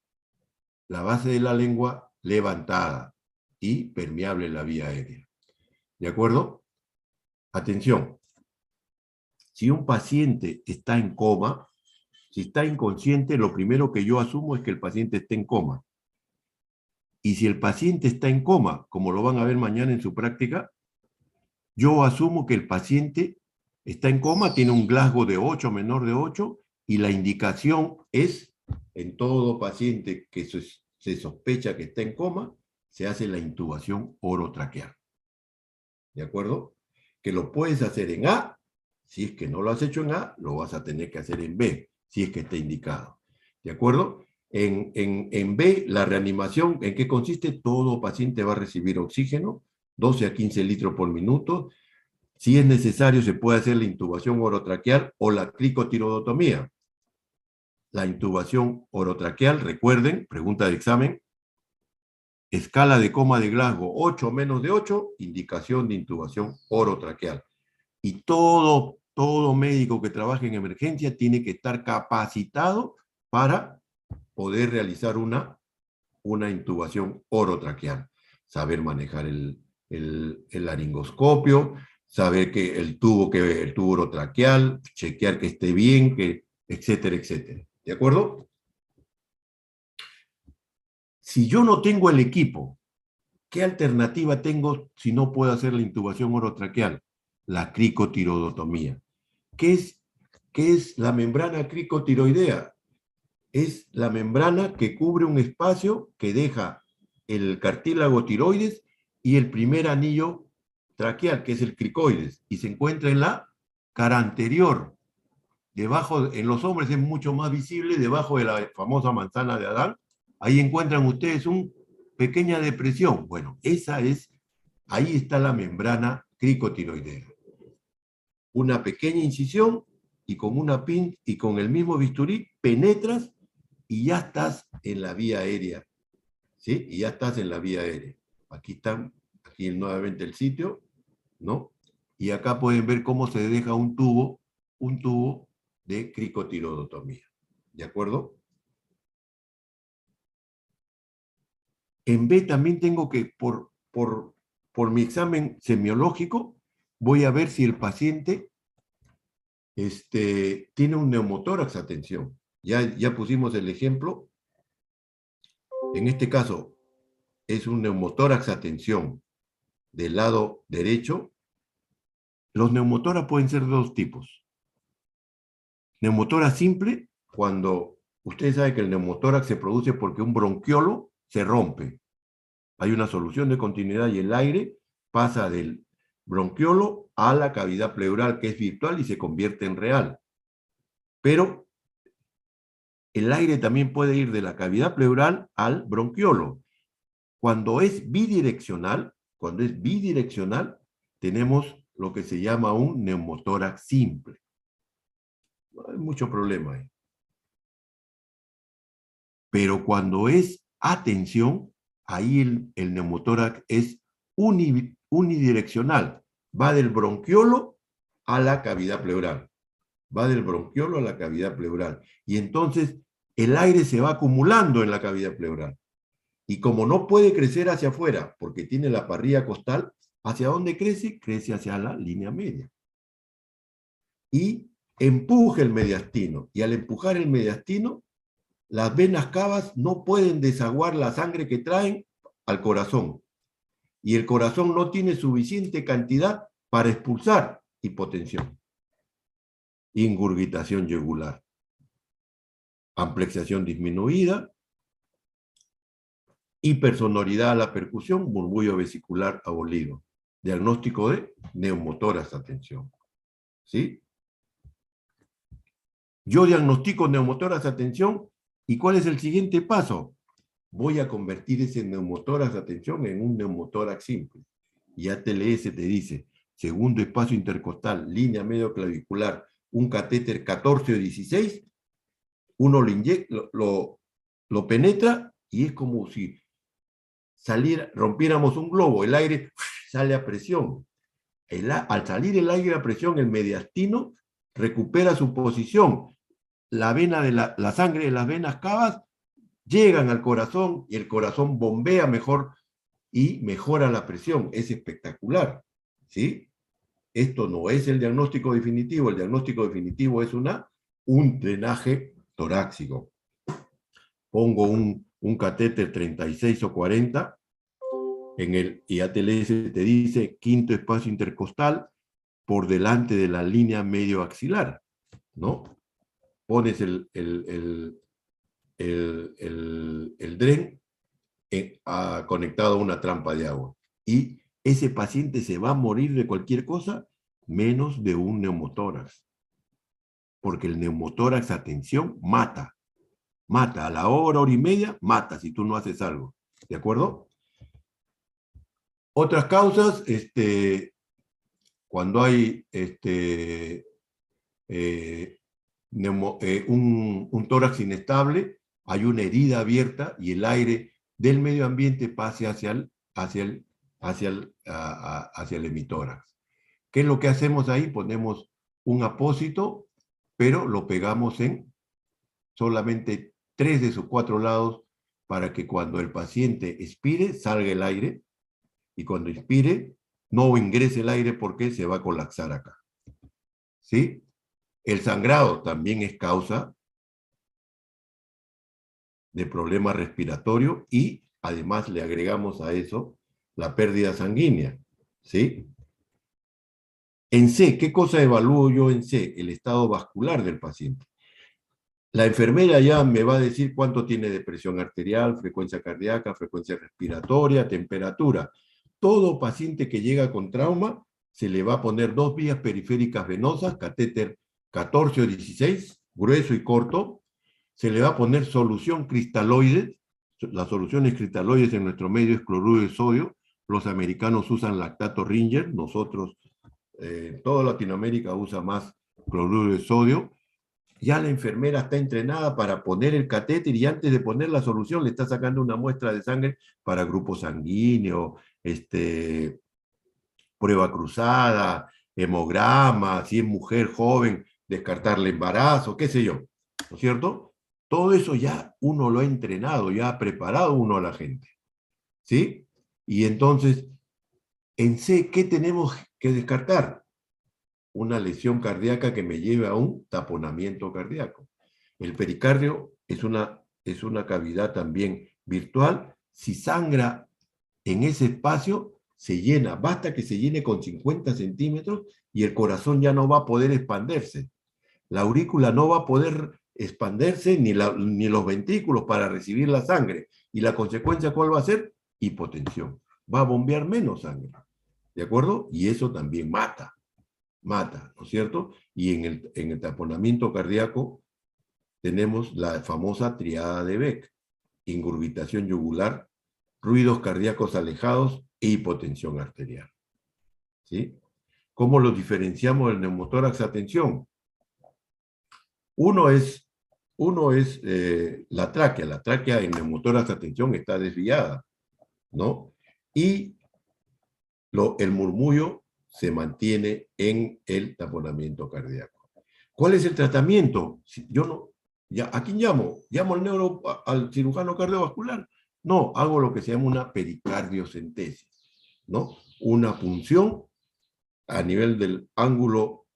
la base de la lengua levantada y permeable en la vía aérea. ¿De acuerdo? Atención. Si un paciente está en coma, si está inconsciente, lo primero que yo asumo es que el paciente esté en coma. Y si el paciente está en coma, como lo van a ver mañana en su práctica, yo asumo que el paciente está en coma, tiene un Glasgow de 8, menor de 8, y la indicación es, en todo paciente que se sospecha que está en coma, se hace la intubación orotraqueal. ¿De acuerdo? Que lo puedes hacer en A. Si es que no lo has hecho en A, lo vas a tener que hacer en B, si es que está indicado. ¿De acuerdo? En B, la reanimación, ¿en qué consiste? Todo paciente va a recibir oxígeno, 12 a 15 litros por minuto. Si es necesario, se puede hacer la intubación orotraqueal o la cricotirodotomía. La intubación orotraqueal, recuerden, pregunta de examen, escala de coma de Glasgow 8 o menos de 8, indicación de intubación orotraqueal. Y todo médico que trabaje en emergencia tiene que estar capacitado para poder realizar una intubación orotraqueal. Saber manejar el laringoscopio, saber que el tubo orotraqueal, chequear que esté bien, etcétera, etcétera. ¿De acuerdo? Si yo no tengo el equipo, ¿qué alternativa tengo si no puedo hacer la intubación orotraqueal? La cricotirodotomía. ¿Qué es la membrana cricotiroidea? Es la membrana que cubre un espacio que deja el cartílago tiroides y el primer anillo traqueal, que es el cricoides, y se encuentra en la cara anterior. Debajo, en los hombres es mucho más visible, debajo de la famosa manzana de Adán. Ahí encuentran ustedes una pequeña depresión. Bueno, ahí está la membrana cricotiroidea. Una pequeña incisión y con una pin y con el mismo bisturí penetras y ya estás en la vía aérea. ¿Sí? Y ya estás en la vía aérea. Aquí nuevamente el sitio, ¿no? Y acá pueden ver cómo se deja un tubo de cricotirodotomía. ¿De acuerdo? En B también tengo que, por mi examen semiológico, voy a ver si el paciente tiene un neumotórax, atención. Ya pusimos el ejemplo. En este caso, es un neumotórax, atención, del lado derecho. Los neumotórax pueden ser de dos tipos. Neumotórax simple, cuando ustedes saben que el neumotórax se produce porque un bronquiolo se rompe. Hay una solución de continuidad y el aire pasa del bronquiolo a la cavidad pleural, que es virtual y se convierte en real. Pero el aire también puede ir de la cavidad pleural al bronquiolo. Cuando es bidireccional, tenemos lo que se llama un neumotórax simple. No hay mucho problema ahí. Pero cuando es atención, ahí el neumotórax es unidireccional. Va del bronquiolo a la cavidad pleural. Y entonces el aire se va acumulando en la cavidad pleural. Y como no puede crecer hacia afuera, porque tiene la parrilla costal, ¿hacia dónde crece? Crece hacia la línea media. Y empuja el mediastino. Y al empujar el mediastino, las venas cavas no pueden desaguar la sangre que traen al corazón. Y el corazón no tiene suficiente cantidad para expulsar hipotensión. Ingurgitación yugular. Amplexación disminuida. Hipersonoridad a la percusión, murmullo vesicular abolido. Diagnóstico de neumotórax, atención. ¿Sí? Yo diagnostico neumotórax, atención, ¿y cuál es el siguiente paso? Voy a convertir ese neumotórax, atención, en un neumotórax simple. Y ATLS te dice, segundo espacio intercostal, línea medio clavicular, un catéter 14 o 16, uno lo penetra y es como si rompiéramos un globo, el aire sale a presión. Al salir el aire a presión, el mediastino recupera su posición. La sangre de las venas cavas llegan al corazón y el corazón bombea mejor y mejora la presión. Es espectacular, ¿sí? Esto no es el diagnóstico definitivo. El diagnóstico definitivo es un drenaje torácico. Pongo un catéter 36 o 40 en el IATLS, te dice quinto espacio intercostal por delante de la línea medio axilar, ¿no? Pones el DREN conectado a una trampa de agua. Y ese paciente se va a morir de cualquier cosa, menos de un neumotórax. Porque el neumotórax, atención, mata. Mata a la hora y media, mata si tú no haces algo. ¿De acuerdo? Otras causas, cuando hay un tórax inestable, hay una herida abierta y el aire del medio ambiente pase hacia el hemitórax. ¿Qué es lo que hacemos ahí? Ponemos un apósito, pero lo pegamos en solamente 3 de sus 4 lados para que cuando el paciente expire, salga el aire, y cuando inspire, no ingrese el aire porque se va a colapsar acá. ¿Sí? El sangrado también es causa de problema respiratorio y además le agregamos a eso la pérdida sanguínea. ¿Sí? En C, ¿qué cosa evalúo yo en C? El estado vascular del paciente. La enfermera ya me va a decir cuánto tiene de presión arterial, frecuencia cardíaca, frecuencia respiratoria, temperatura. Todo paciente que llega con trauma se le va a poner 2 vías periféricas venosas, catéter 14 o 16, grueso y corto. Se le va a poner solución cristaloide. Las soluciones cristaloides en nuestro medio es cloruro de sodio. Los americanos usan lactato Ringer. Nosotros, toda Latinoamérica usa más cloruro de sodio. Ya la enfermera está entrenada para poner el catéter y antes de poner la solución le está sacando una muestra de sangre para grupo sanguíneo, prueba cruzada, hemograma, si es mujer joven, descartarle embarazo, qué sé yo, ¿no es cierto? Todo eso ya uno lo ha entrenado, ya ha preparado uno a la gente, ¿sí? Y entonces, en C, ¿qué tenemos que descartar? Una lesión cardíaca que me lleve a un taponamiento cardíaco. El pericardio es una cavidad también virtual. Si sangra en ese espacio, se llena. Basta que se llene con 50 centímetros y el corazón ya no va a poder expandirse. La aurícula no va a poder expandirse ni los ventrículos para recibir la sangre. ¿Y la consecuencia cuál va a ser? Hipotensión. Va a bombear menos sangre. ¿De acuerdo? Y eso también mata, ¿no es cierto? Y en el taponamiento cardíaco tenemos la famosa triada de Beck: ingurgitación yugular, ruidos cardíacos alejados e hipotensión arterial. ¿Sí? ¿Cómo los diferenciamos del neumotórax? Atención. Uno es la tráquea. La tráquea en neumotórax, atención, está desviada, ¿no? Y el murmullo se mantiene en el taponamiento cardíaco. ¿Cuál es el tratamiento? ¿A quién llamo? ¿Llamo al cirujano cardiovascular? No, hago lo que se llama una pericardiocentesis, ¿no? Una punción a nivel del ángulo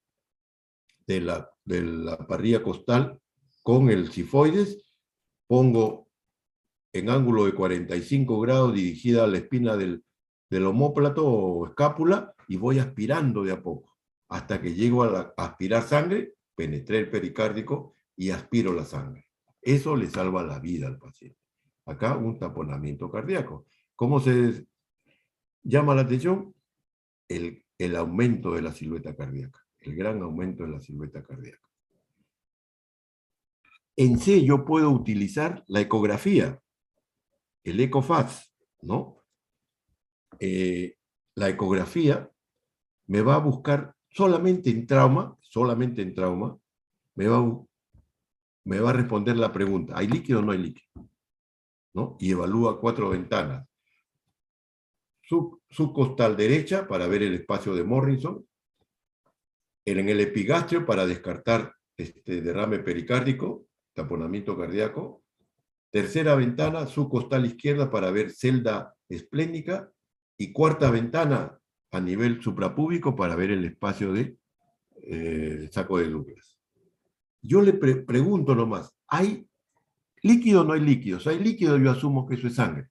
de la parrilla costal con el cifoides, pongo en ángulo de 45 grados dirigida a la espina del omóplato o escápula y voy aspirando de a poco hasta que llego a aspirar sangre, penetré el pericárdico y aspiro la sangre. Eso le salva la vida al paciente. Acá un taponamiento cardíaco. ¿Cómo se llama la atención? El aumento de la silueta cardíaca, el gran aumento de la silueta cardíaca. En C yo puedo utilizar la ecografía, el ECOFAS, ¿no? La ecografía me va a buscar solamente en trauma, me va a responder la pregunta: ¿hay líquido o no hay líquido? ¿No? Y evalúa 4 ventanas. Subcostal derecha para ver el espacio de Morrison, en el epigastrio para descartar derrame pericárdico, taponamiento cardíaco. Tercera ventana, subcostal izquierda para ver celda esplénica. Y cuarta ventana a nivel suprapúbico para ver el espacio de saco de Douglas. Yo le pregunto nomás: ¿hay líquido o no hay líquido? Si hay líquido, yo asumo que eso es sangre.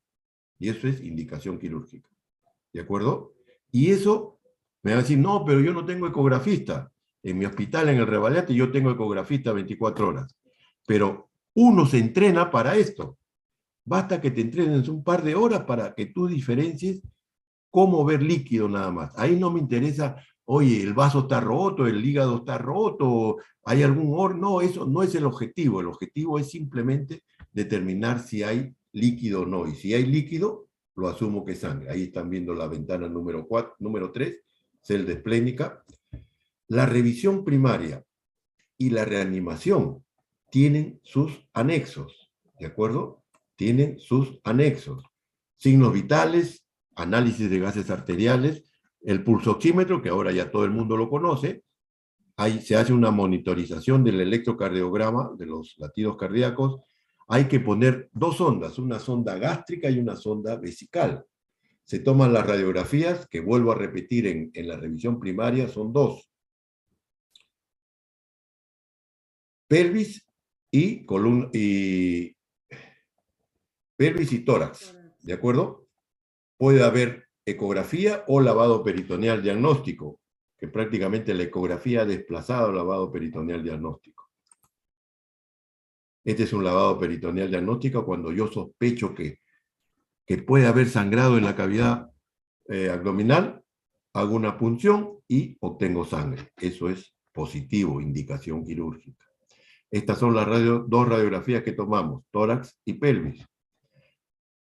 Y eso es indicación quirúrgica. ¿De acuerdo? Y eso me va a decir: no, pero yo no tengo ecografista. En mi hospital, en el Revalete, yo tengo ecografista 24 horas. Pero uno se entrena para esto. Basta que te entrenes un par de horas para que tú diferencies cómo ver líquido nada más. Ahí no me interesa, oye, el vaso está roto, el hígado está roto, hay algún no, eso no es el objetivo. El objetivo es simplemente determinar si hay líquido o no. Y si hay líquido, lo asumo que es sangre. Ahí están viendo la ventana número 3, celda esplénica. La revisión primaria y la reanimación tienen sus anexos, ¿de acuerdo? Tienen sus anexos. Signos vitales, análisis de gases arteriales, el pulsoxímetro, que ahora ya todo el mundo lo conoce. Ahí se hace una monitorización del electrocardiograma, de los latidos cardíacos. Hay que poner dos sondas, una sonda gástrica y una sonda vesical. Se toman las radiografías, que vuelvo a repetir en la revisión primaria, son dos. Pelvis y columna pelvis y tórax, ¿de acuerdo? Puede haber ecografía o lavado peritoneal diagnóstico, que prácticamente la ecografía ha desplazado el lavado peritoneal diagnóstico. Este es un lavado peritoneal diagnóstico cuando yo sospecho que puede haber sangrado en la cavidad abdominal, hago una punción y obtengo sangre. Eso es positivo, indicación quirúrgica. Estas son las dos radiografías que tomamos, tórax y pelvis.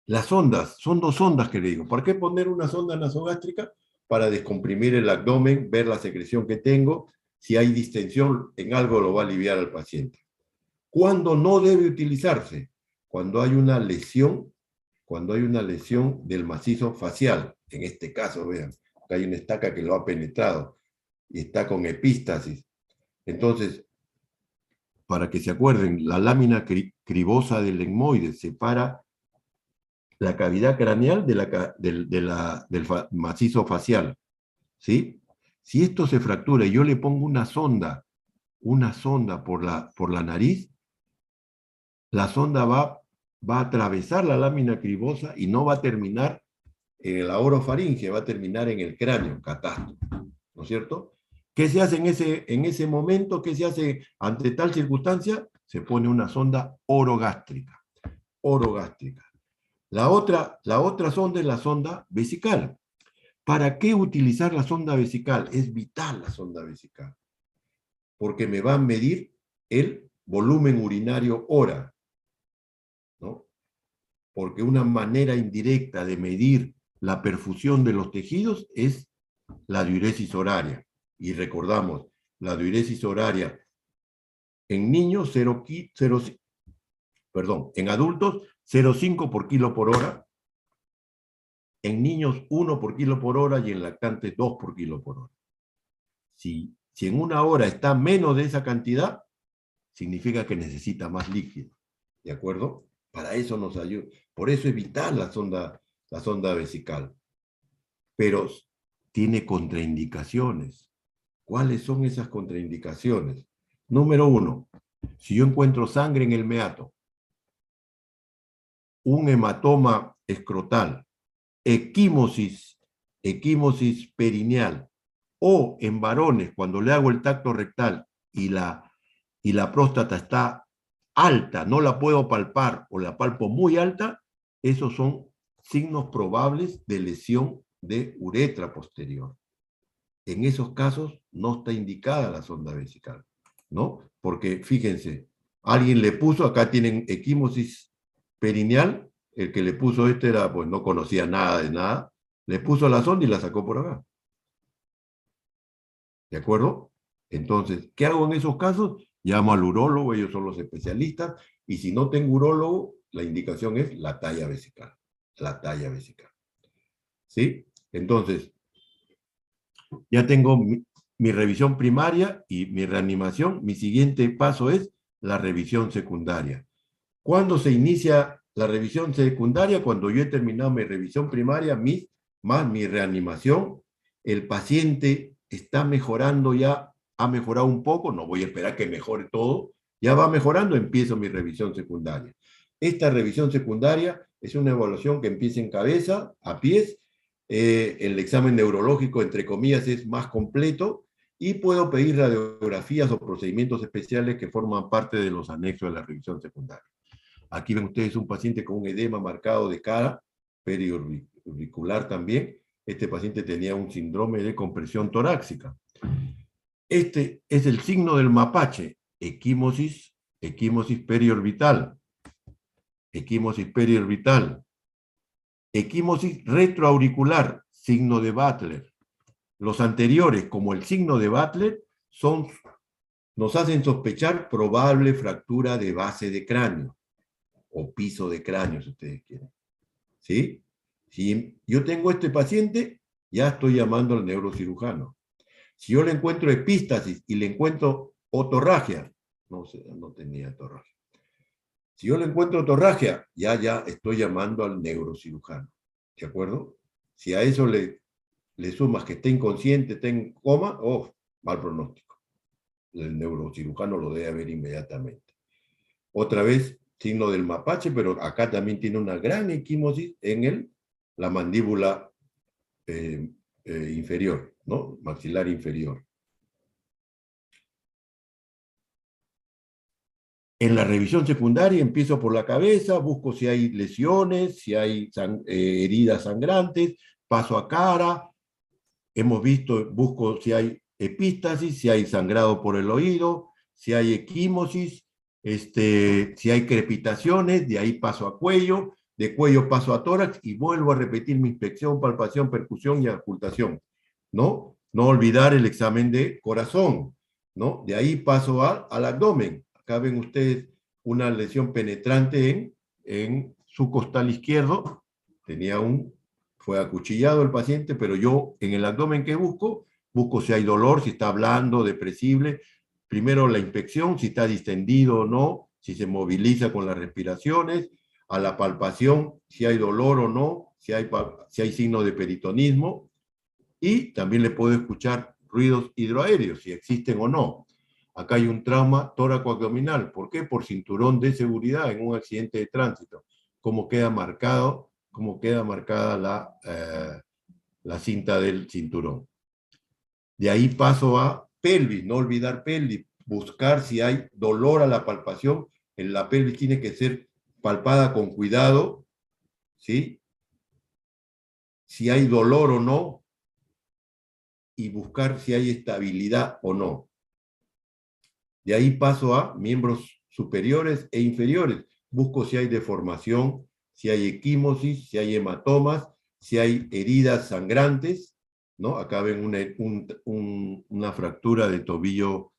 Las sondas, son dos sondas que le digo. ¿Por qué poner una sonda nasogástrica? Para descomprimir el abdomen, ver la secreción que tengo. Si hay distensión en algo, lo va a aliviar al paciente. ¿Cuándo no debe utilizarse? Cuando hay una lesión del macizo facial. En este caso, vean, acá hay una estaca que lo ha penetrado y está con epístasis. Entonces, para que se acuerden, la lámina cribosa del etmoide separa la cavidad craneal del macizo facial, ¿sí? Si esto se fractura y yo le pongo una sonda por la nariz, la sonda va a atravesar la lámina cribosa y no va a terminar en la orofaringe, va a terminar en el cráneo, catástrofe, ¿no es cierto? ¿Qué se hace en ese momento? ¿Qué se hace ante tal circunstancia? Se pone una sonda orogástrica. Orogástrica. La otra sonda es la sonda vesical. ¿Para qué utilizar la sonda vesical? Es vital la sonda vesical, porque me va a medir el volumen urinario hora, ¿no? Porque una manera indirecta de medir la perfusión de los tejidos es la diuresis horaria. Y recordamos, la diuresis horaria en niños en adultos 0,5 por kilo por hora, en niños 1 por kilo por hora y en lactantes 2 por kilo por hora. Si en una hora está menos de esa cantidad, significa que necesita más líquido, ¿de acuerdo? Para eso nos ayuda. Por eso es vital la sonda vesical. Pero tiene contraindicaciones. ¿Cuáles son esas contraindicaciones? Número 1, si yo encuentro sangre en el meato, un hematoma escrotal, equimosis perineal, o en varones, cuando le hago el tacto rectal y la próstata está alta, no la puedo palpar o la palpo muy alta, esos son signos probables de lesión de uretra posterior. En esos casos no está indicada la sonda vesical, ¿no? Porque fíjense, alguien le puso, acá tienen equimosis perineal, el que le puso era, pues no conocía nada de nada, le puso la sonda y la sacó por acá. ¿De acuerdo? Entonces, ¿qué hago en esos casos? Llamo al urólogo, ellos son los especialistas, y si no tengo urólogo, la indicación es la talla vesical. La talla vesical. ¿Sí? Entonces, ya tengo mi revisión primaria y mi reanimación. Mi siguiente paso es la revisión secundaria. ¿Cuándo se inicia la revisión secundaria? Cuando yo he terminado mi revisión primaria, más mi reanimación, el paciente está mejorando ya, ha mejorado un poco, no voy a esperar que mejore todo, ya va mejorando, empiezo mi revisión secundaria. Esta revisión secundaria es una evaluación que empieza en cabeza, a pies, el examen neurológico, entre comillas, es más completo, y puedo pedir radiografías o procedimientos especiales que forman parte de los anexos de la revisión secundaria. Aquí ven ustedes un paciente con un edema marcado de cara, periauricular también. Este paciente tenía un síndrome de compresión torácica. Este es el signo del mapache, equimosis periorbital. Equimosis periorbital. Equimosis retroauricular, signo de Butler. Los anteriores, como el signo de Butler, nos hacen sospechar probable fractura de base de cráneo o piso de cráneo, si ustedes quieren. ¿Sí? Si yo tengo este paciente, ya estoy llamando al neurocirujano. Si yo le encuentro epístasis y le encuentro otorragia, no tenía otorragia. Si yo le encuentro otorragia, ya estoy llamando al neurocirujano. ¿De acuerdo? Si a eso le sumas que esté inconsciente, esté en coma, mal pronóstico. El neurocirujano lo debe ver inmediatamente. Otra vez, signo del mapache, pero acá también tiene una gran equimosis en la mandíbula inferior, ¿no? Maxilar inferior. En la revisión secundaria empiezo por la cabeza, busco si hay lesiones, si hay heridas sangrantes, paso a cara, busco si hay epístasis, si hay sangrado por el oído, si hay equimosis, si hay crepitaciones, de ahí paso a cuello, de cuello paso a tórax y vuelvo a repetir mi inspección, palpación, percusión y auscultación, ¿no? No olvidar el examen de corazón, ¿no? De ahí paso al abdomen. Acá ven ustedes una lesión penetrante en su costal izquierdo. Fue acuchillado el paciente, pero yo en el abdomen que busco si hay dolor, si está blando, depresible. Primero la inspección, si está distendido o no, si se moviliza con las respiraciones. A la palpación, si hay dolor o no, si hay signo de peritonismo. Y también le puedo escuchar ruidos hidroaéreos, si existen o no. Acá hay un trauma tóraco-abdominal. ¿Por qué? Por cinturón de seguridad en un accidente de tránsito. Cómo queda marcada la cinta del cinturón. De ahí paso a pelvis, no olvidar pelvis, buscar si hay dolor a la palpación. En la pelvis tiene que ser palpada con cuidado, ¿sí? Si hay dolor o no, y buscar si hay estabilidad o no. De ahí paso a miembros superiores e inferiores. Busco si hay deformación, si hay equimosis, si hay hematomas, si hay heridas sangrantes, ¿no? Acá ven una fractura de tobillo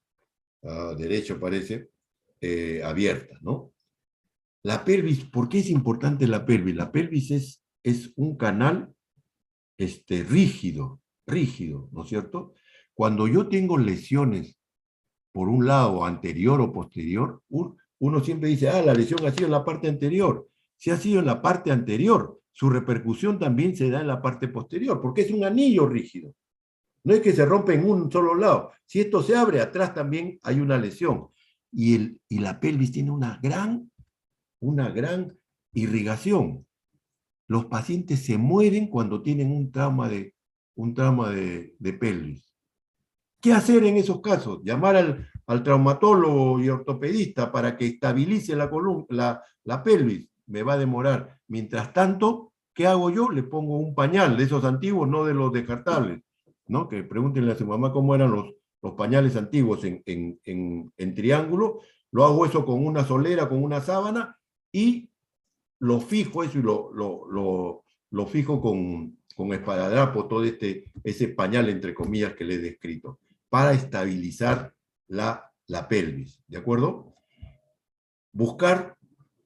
derecho, parece, abierta, ¿no? La pelvis, ¿por qué es importante la pelvis? La pelvis es un canal rígido, ¿no es cierto? Cuando yo tengo lesiones por un lado, anterior o posterior, uno siempre dice, la lesión ha sido en la parte anterior. Si ha sido en la parte anterior, su repercusión también se da en la parte posterior, porque es un anillo rígido. No es que se rompe en un solo lado. Si esto se abre, atrás también hay una lesión. Y la pelvis tiene una gran irrigación. Los pacientes se mueren cuando tienen un trauma de pelvis. ¿Qué hacer en esos casos? Llamar al traumatólogo y ortopedista para que estabilice la pelvis. Me va a demorar. Mientras tanto, ¿qué hago yo? Le pongo un pañal de esos antiguos, no de los descartables, ¿no? Que pregúntenle a su mamá cómo eran los pañales antiguos en triángulo. Lo hago eso con una solera, con una sábana, y lo fijo eso y lo fijo con esparadrapo, todo ese pañal, entre comillas, que le he descrito, para estabilizar la pelvis, ¿de acuerdo? Buscar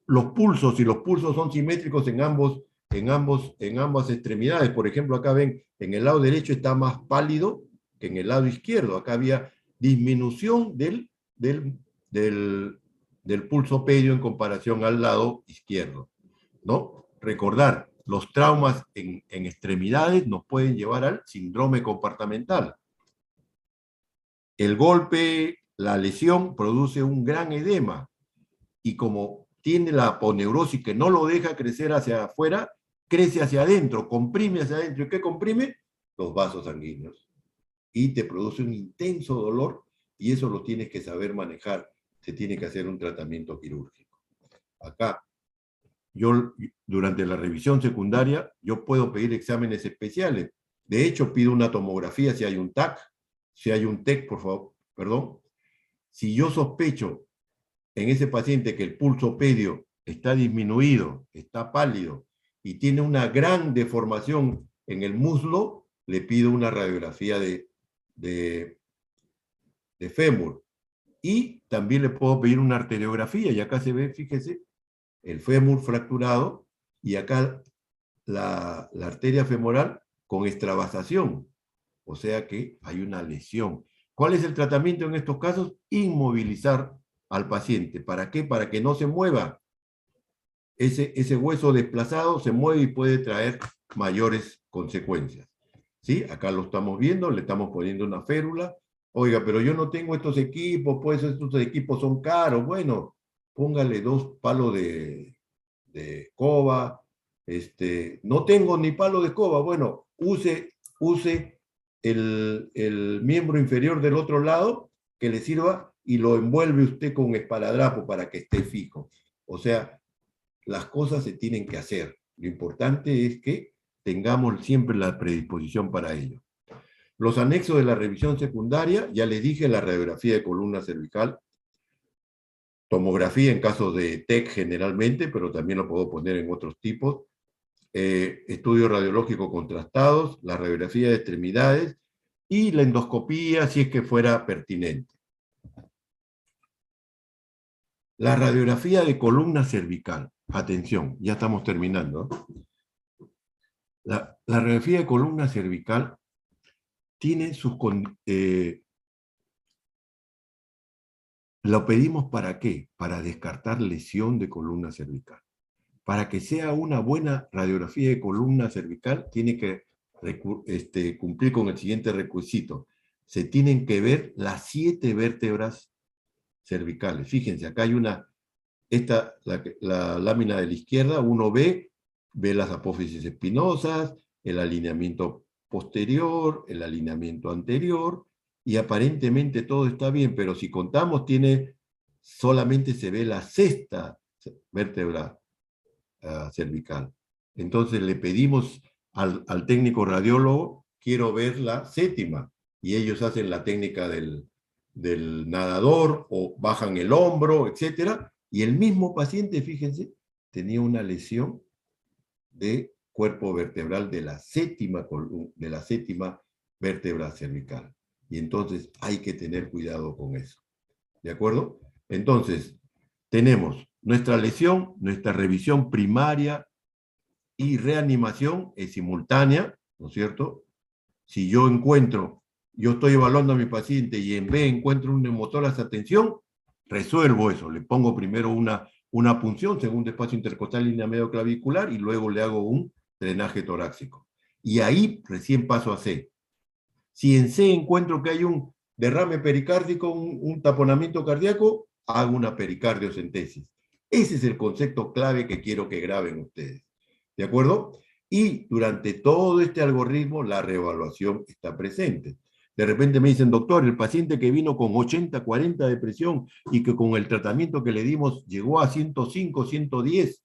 los pulsos, si los pulsos son simétricos en ambas extremidades. Por ejemplo, acá ven, en el lado derecho está más pálido que en el lado izquierdo. Acá había disminución del pulso pedio en comparación al lado izquierdo, ¿no? Recordar, los traumas en extremidades nos pueden llevar al síndrome compartimental. El golpe, la lesión, produce un gran edema, y como tiene la aponeurosis que no lo deja crecer hacia afuera, crece hacia adentro, comprime hacia adentro. ¿Y qué comprime? Los vasos sanguíneos. Y te produce un intenso dolor, y eso lo tienes que saber manejar. Se tiene que hacer un tratamiento quirúrgico. Acá yo durante la revisión secundaria, yo puedo pedir exámenes especiales. De hecho, pido una tomografía si hay un TAC, si hay un TEC, por favor, perdón. Si yo sospecho en ese paciente que el pulso pedio está disminuido, está pálido y tiene una gran deformación en el muslo, le pido una radiografía de fémur. Y también le puedo pedir una arteriografía, y acá se ve, fíjese, el fémur fracturado, y acá la arteria femoral con extravasación, o sea que hay una lesión. ¿Cuál es el tratamiento en estos casos? Inmovilizar al paciente. ¿Para qué? Para que no se mueva. Ese hueso desplazado se mueve y puede traer mayores consecuencias. ¿Sí? Acá lo estamos viendo, le estamos poniendo una férula. Oiga, pero yo no tengo estos equipos, pues estos equipos son caros. Bueno, póngale 2 palos de escoba. No tengo ni palo de escoba. Bueno, use el miembro inferior del otro lado que le sirva y lo envuelve usted con esparadrapo para que esté fijo. O sea, las cosas se tienen que hacer. Lo importante es que tengamos siempre la predisposición para ello. Los anexos de la revisión secundaria, ya les dije, la radiografía de columna cervical, tomografía en casos de TEC generalmente, pero también lo puedo poner en otros tipos, estudios radiológicos contrastados, la radiografía de extremidades y la endoscopía si es que fuera pertinente. La radiografía de columna cervical, atención, ya estamos terminando. La radiografía de columna cervical tiene sus... ¿Lo pedimos para qué? Para descartar lesión de columna cervical. Para que sea una buena radiografía de columna cervical, tiene que cumplir con el siguiente requisito. Se tienen que ver las 7 vértebras cervicales. Fíjense, acá hay una, la lámina de la izquierda, uno ve las apófisis espinosas, el alineamiento posterior, el alineamiento anterior, y aparentemente todo está bien, pero si contamos, solamente se ve la 6ª vértebra cervical. Entonces le pedimos al técnico radiólogo, quiero ver la 7ª, y ellos hacen la técnica del nadador, o bajan el hombro, etc. Y el mismo paciente, fíjense, tenía una lesión de cuerpo vertebral de la 7ª vértebra cervical. Y entonces hay que tener cuidado con eso. ¿De acuerdo? Entonces, tenemos nuestra lesión, nuestra revisión primaria y reanimación es simultánea, ¿no es cierto? Si yo estoy evaluando a mi paciente y en B encuentro un neumotórax a tensión, resuelvo eso. Le pongo primero una punción, segundo espacio intercostal, línea medio clavicular, y luego le hago un drenaje torácico. Y ahí recién paso a C. Si en C encuentro que hay un derrame pericárdico, un taponamiento cardíaco, hago una pericardiocentesis. Ese es el concepto clave que quiero que graben ustedes. ¿De acuerdo? Y durante todo este algoritmo, la reevaluación está presente. De repente me dicen, doctor, el paciente que vino con 80, 40 de presión y que con el tratamiento que le dimos llegó a 105, 110,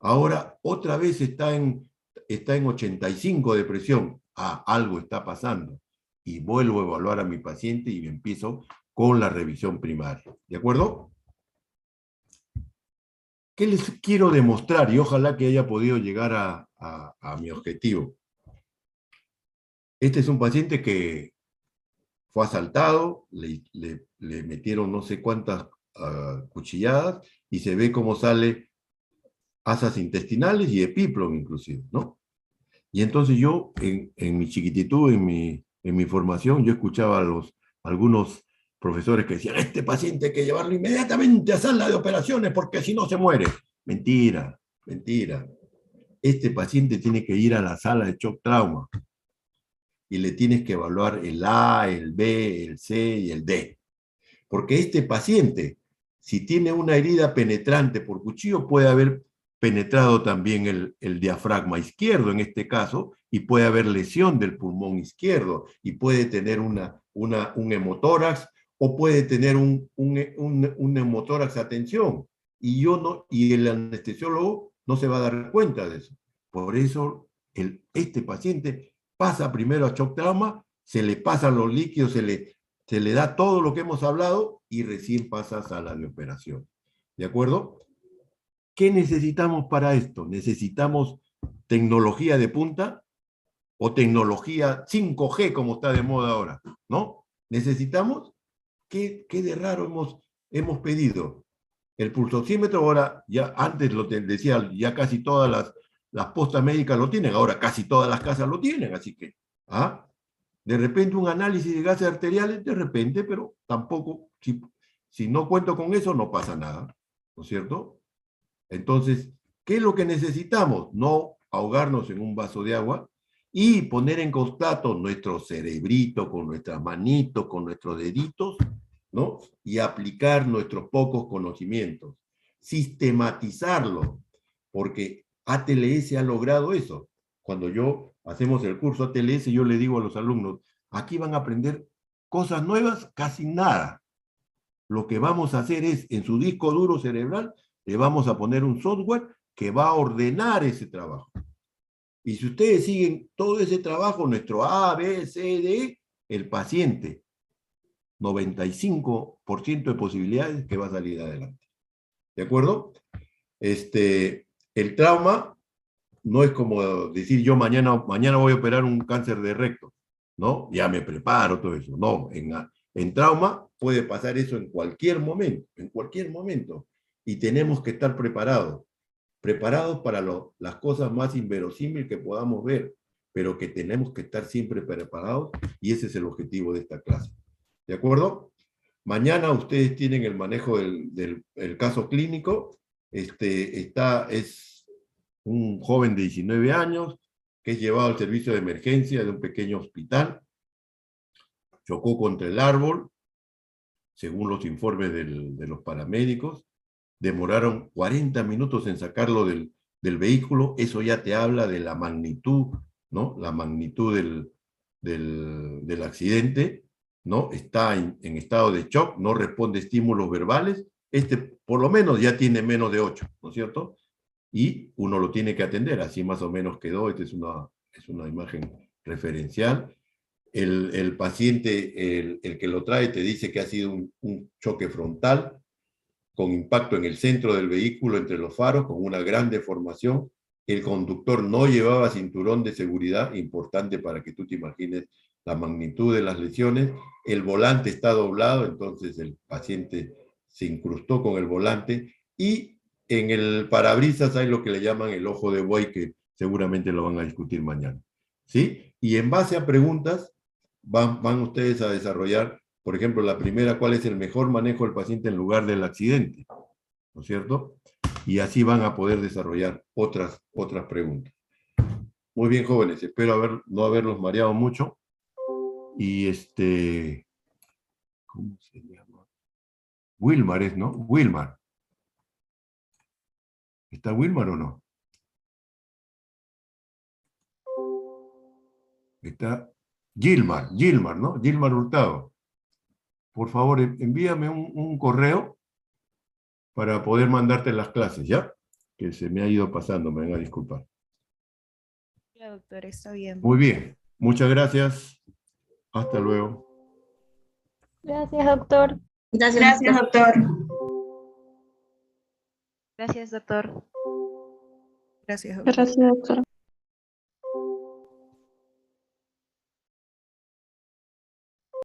ahora otra vez está en 85 de presión. Ah, algo está pasando. Y vuelvo a evaluar a mi paciente y empiezo con la revisión primaria. ¿De acuerdo? ¿Qué les quiero demostrar? Y ojalá que haya podido llegar a mi objetivo. Este es un paciente que fue asaltado, le metieron no sé cuántas cuchilladas, y se ve cómo sale asas intestinales y epíplon inclusive, ¿no? Y entonces yo, en mi chiquititud, en mi formación, yo escuchaba a algunos profesores que decían, este paciente hay que llevarlo inmediatamente a sala de operaciones porque si no se muere. Mentira, mentira. Este paciente tiene que ir a la sala de shock trauma y le tienes que evaluar el A, el B, el C y el D. Porque este paciente, si tiene una herida penetrante por cuchillo, puede haber penetrado también el diafragma izquierdo en este caso, y puede haber lesión del pulmón izquierdo, y puede tener un hemotórax, o puede tener un hemotórax a tensión. Y el anestesiólogo no se va a dar cuenta de eso. Por eso este paciente pasa primero a shock trauma, se le pasan los líquidos, se le da todo lo que hemos hablado y recién pasa a sala de operación. ¿De acuerdo? ¿Qué necesitamos para esto? Necesitamos tecnología de punta o tecnología 5G, como está de moda ahora, ¿no? Necesitamos, ¿qué de raro hemos pedido? El pulsóxímetro ahora, ya antes lo decía, ya casi todas las postas médicas lo tienen, ahora casi todas las casas lo tienen, así que, ¿ah? De repente un análisis de gases arteriales, de repente, pero tampoco, si no cuento con eso, no pasa nada, ¿no es cierto? Entonces, ¿qué es lo que necesitamos? No ahogarnos en un vaso de agua y poner en contacto nuestro cerebrito con nuestras manitos, con nuestros deditos, ¿no? Y aplicar nuestros pocos conocimientos, sistematizarlo, porque ATLS ha logrado eso. Cuando hacemos el curso ATLS, yo le digo a los alumnos, aquí van a aprender cosas nuevas, casi nada. Lo que vamos a hacer es, en su disco duro cerebral, le vamos a poner un software que va a ordenar ese trabajo. Y si ustedes siguen todo ese trabajo, nuestro A, B, C, D, el paciente, 95% de posibilidades que va a salir adelante. ¿De acuerdo? El trauma no es como decir yo mañana voy a operar un cáncer de recto, ¿no? Ya me preparo, todo eso. No, en trauma puede pasar eso en cualquier momento. Y tenemos que estar preparados para las cosas más inverosímiles que podamos ver, pero que tenemos que estar siempre preparados y ese es el objetivo de esta clase. ¿De acuerdo? Mañana ustedes tienen el manejo del caso clínico. Es un joven de 19 años que es llevado al servicio de emergencia de un pequeño hospital. Chocó contra el árbol, según los informes de los paramédicos. Demoraron 40 minutos en sacarlo del vehículo. Eso ya te habla de la magnitud, ¿no? La magnitud del accidente, ¿no? Está en estado de shock, no responde a estímulos verbales. Por lo menos ya tiene menos de 8, ¿no es cierto? Y uno lo tiene que atender, así más o menos quedó. Esta es una imagen referencial. El paciente, el que lo trae, te dice que ha sido un choque frontal, con impacto en el centro del vehículo entre los faros, con una gran deformación. El conductor no llevaba cinturón de seguridad, importante para que tú te imagines la magnitud de las lesiones. El volante está doblado, entonces el paciente se incrustó con el volante, y en el parabrisas hay lo que le llaman el ojo de buey, que seguramente lo van a discutir mañana, ¿sí? Y en base a preguntas van ustedes a desarrollar, por ejemplo, la primera: ¿cuál es el mejor manejo del paciente en lugar del accidente? ¿No es cierto? Y así van a poder desarrollar otras preguntas. Muy bien, jóvenes, espero no haberlos mareado mucho. Y ¿cómo se llama? Wilmar es, ¿no? Wilmar. ¿Está Wilmar o no? Está Gilmar, ¿no? Gilmar Hurtado. Por favor, envíame un correo para poder mandarte las clases, ¿ya? Que se me ha ido pasando, me van a disculpar. Ya, doctor, está bien. Muy bien, muchas gracias. Hasta luego. Gracias, doctor. Gracias, doctor. Gracias, doctor. Gracias, doctor. Gracias, doctor.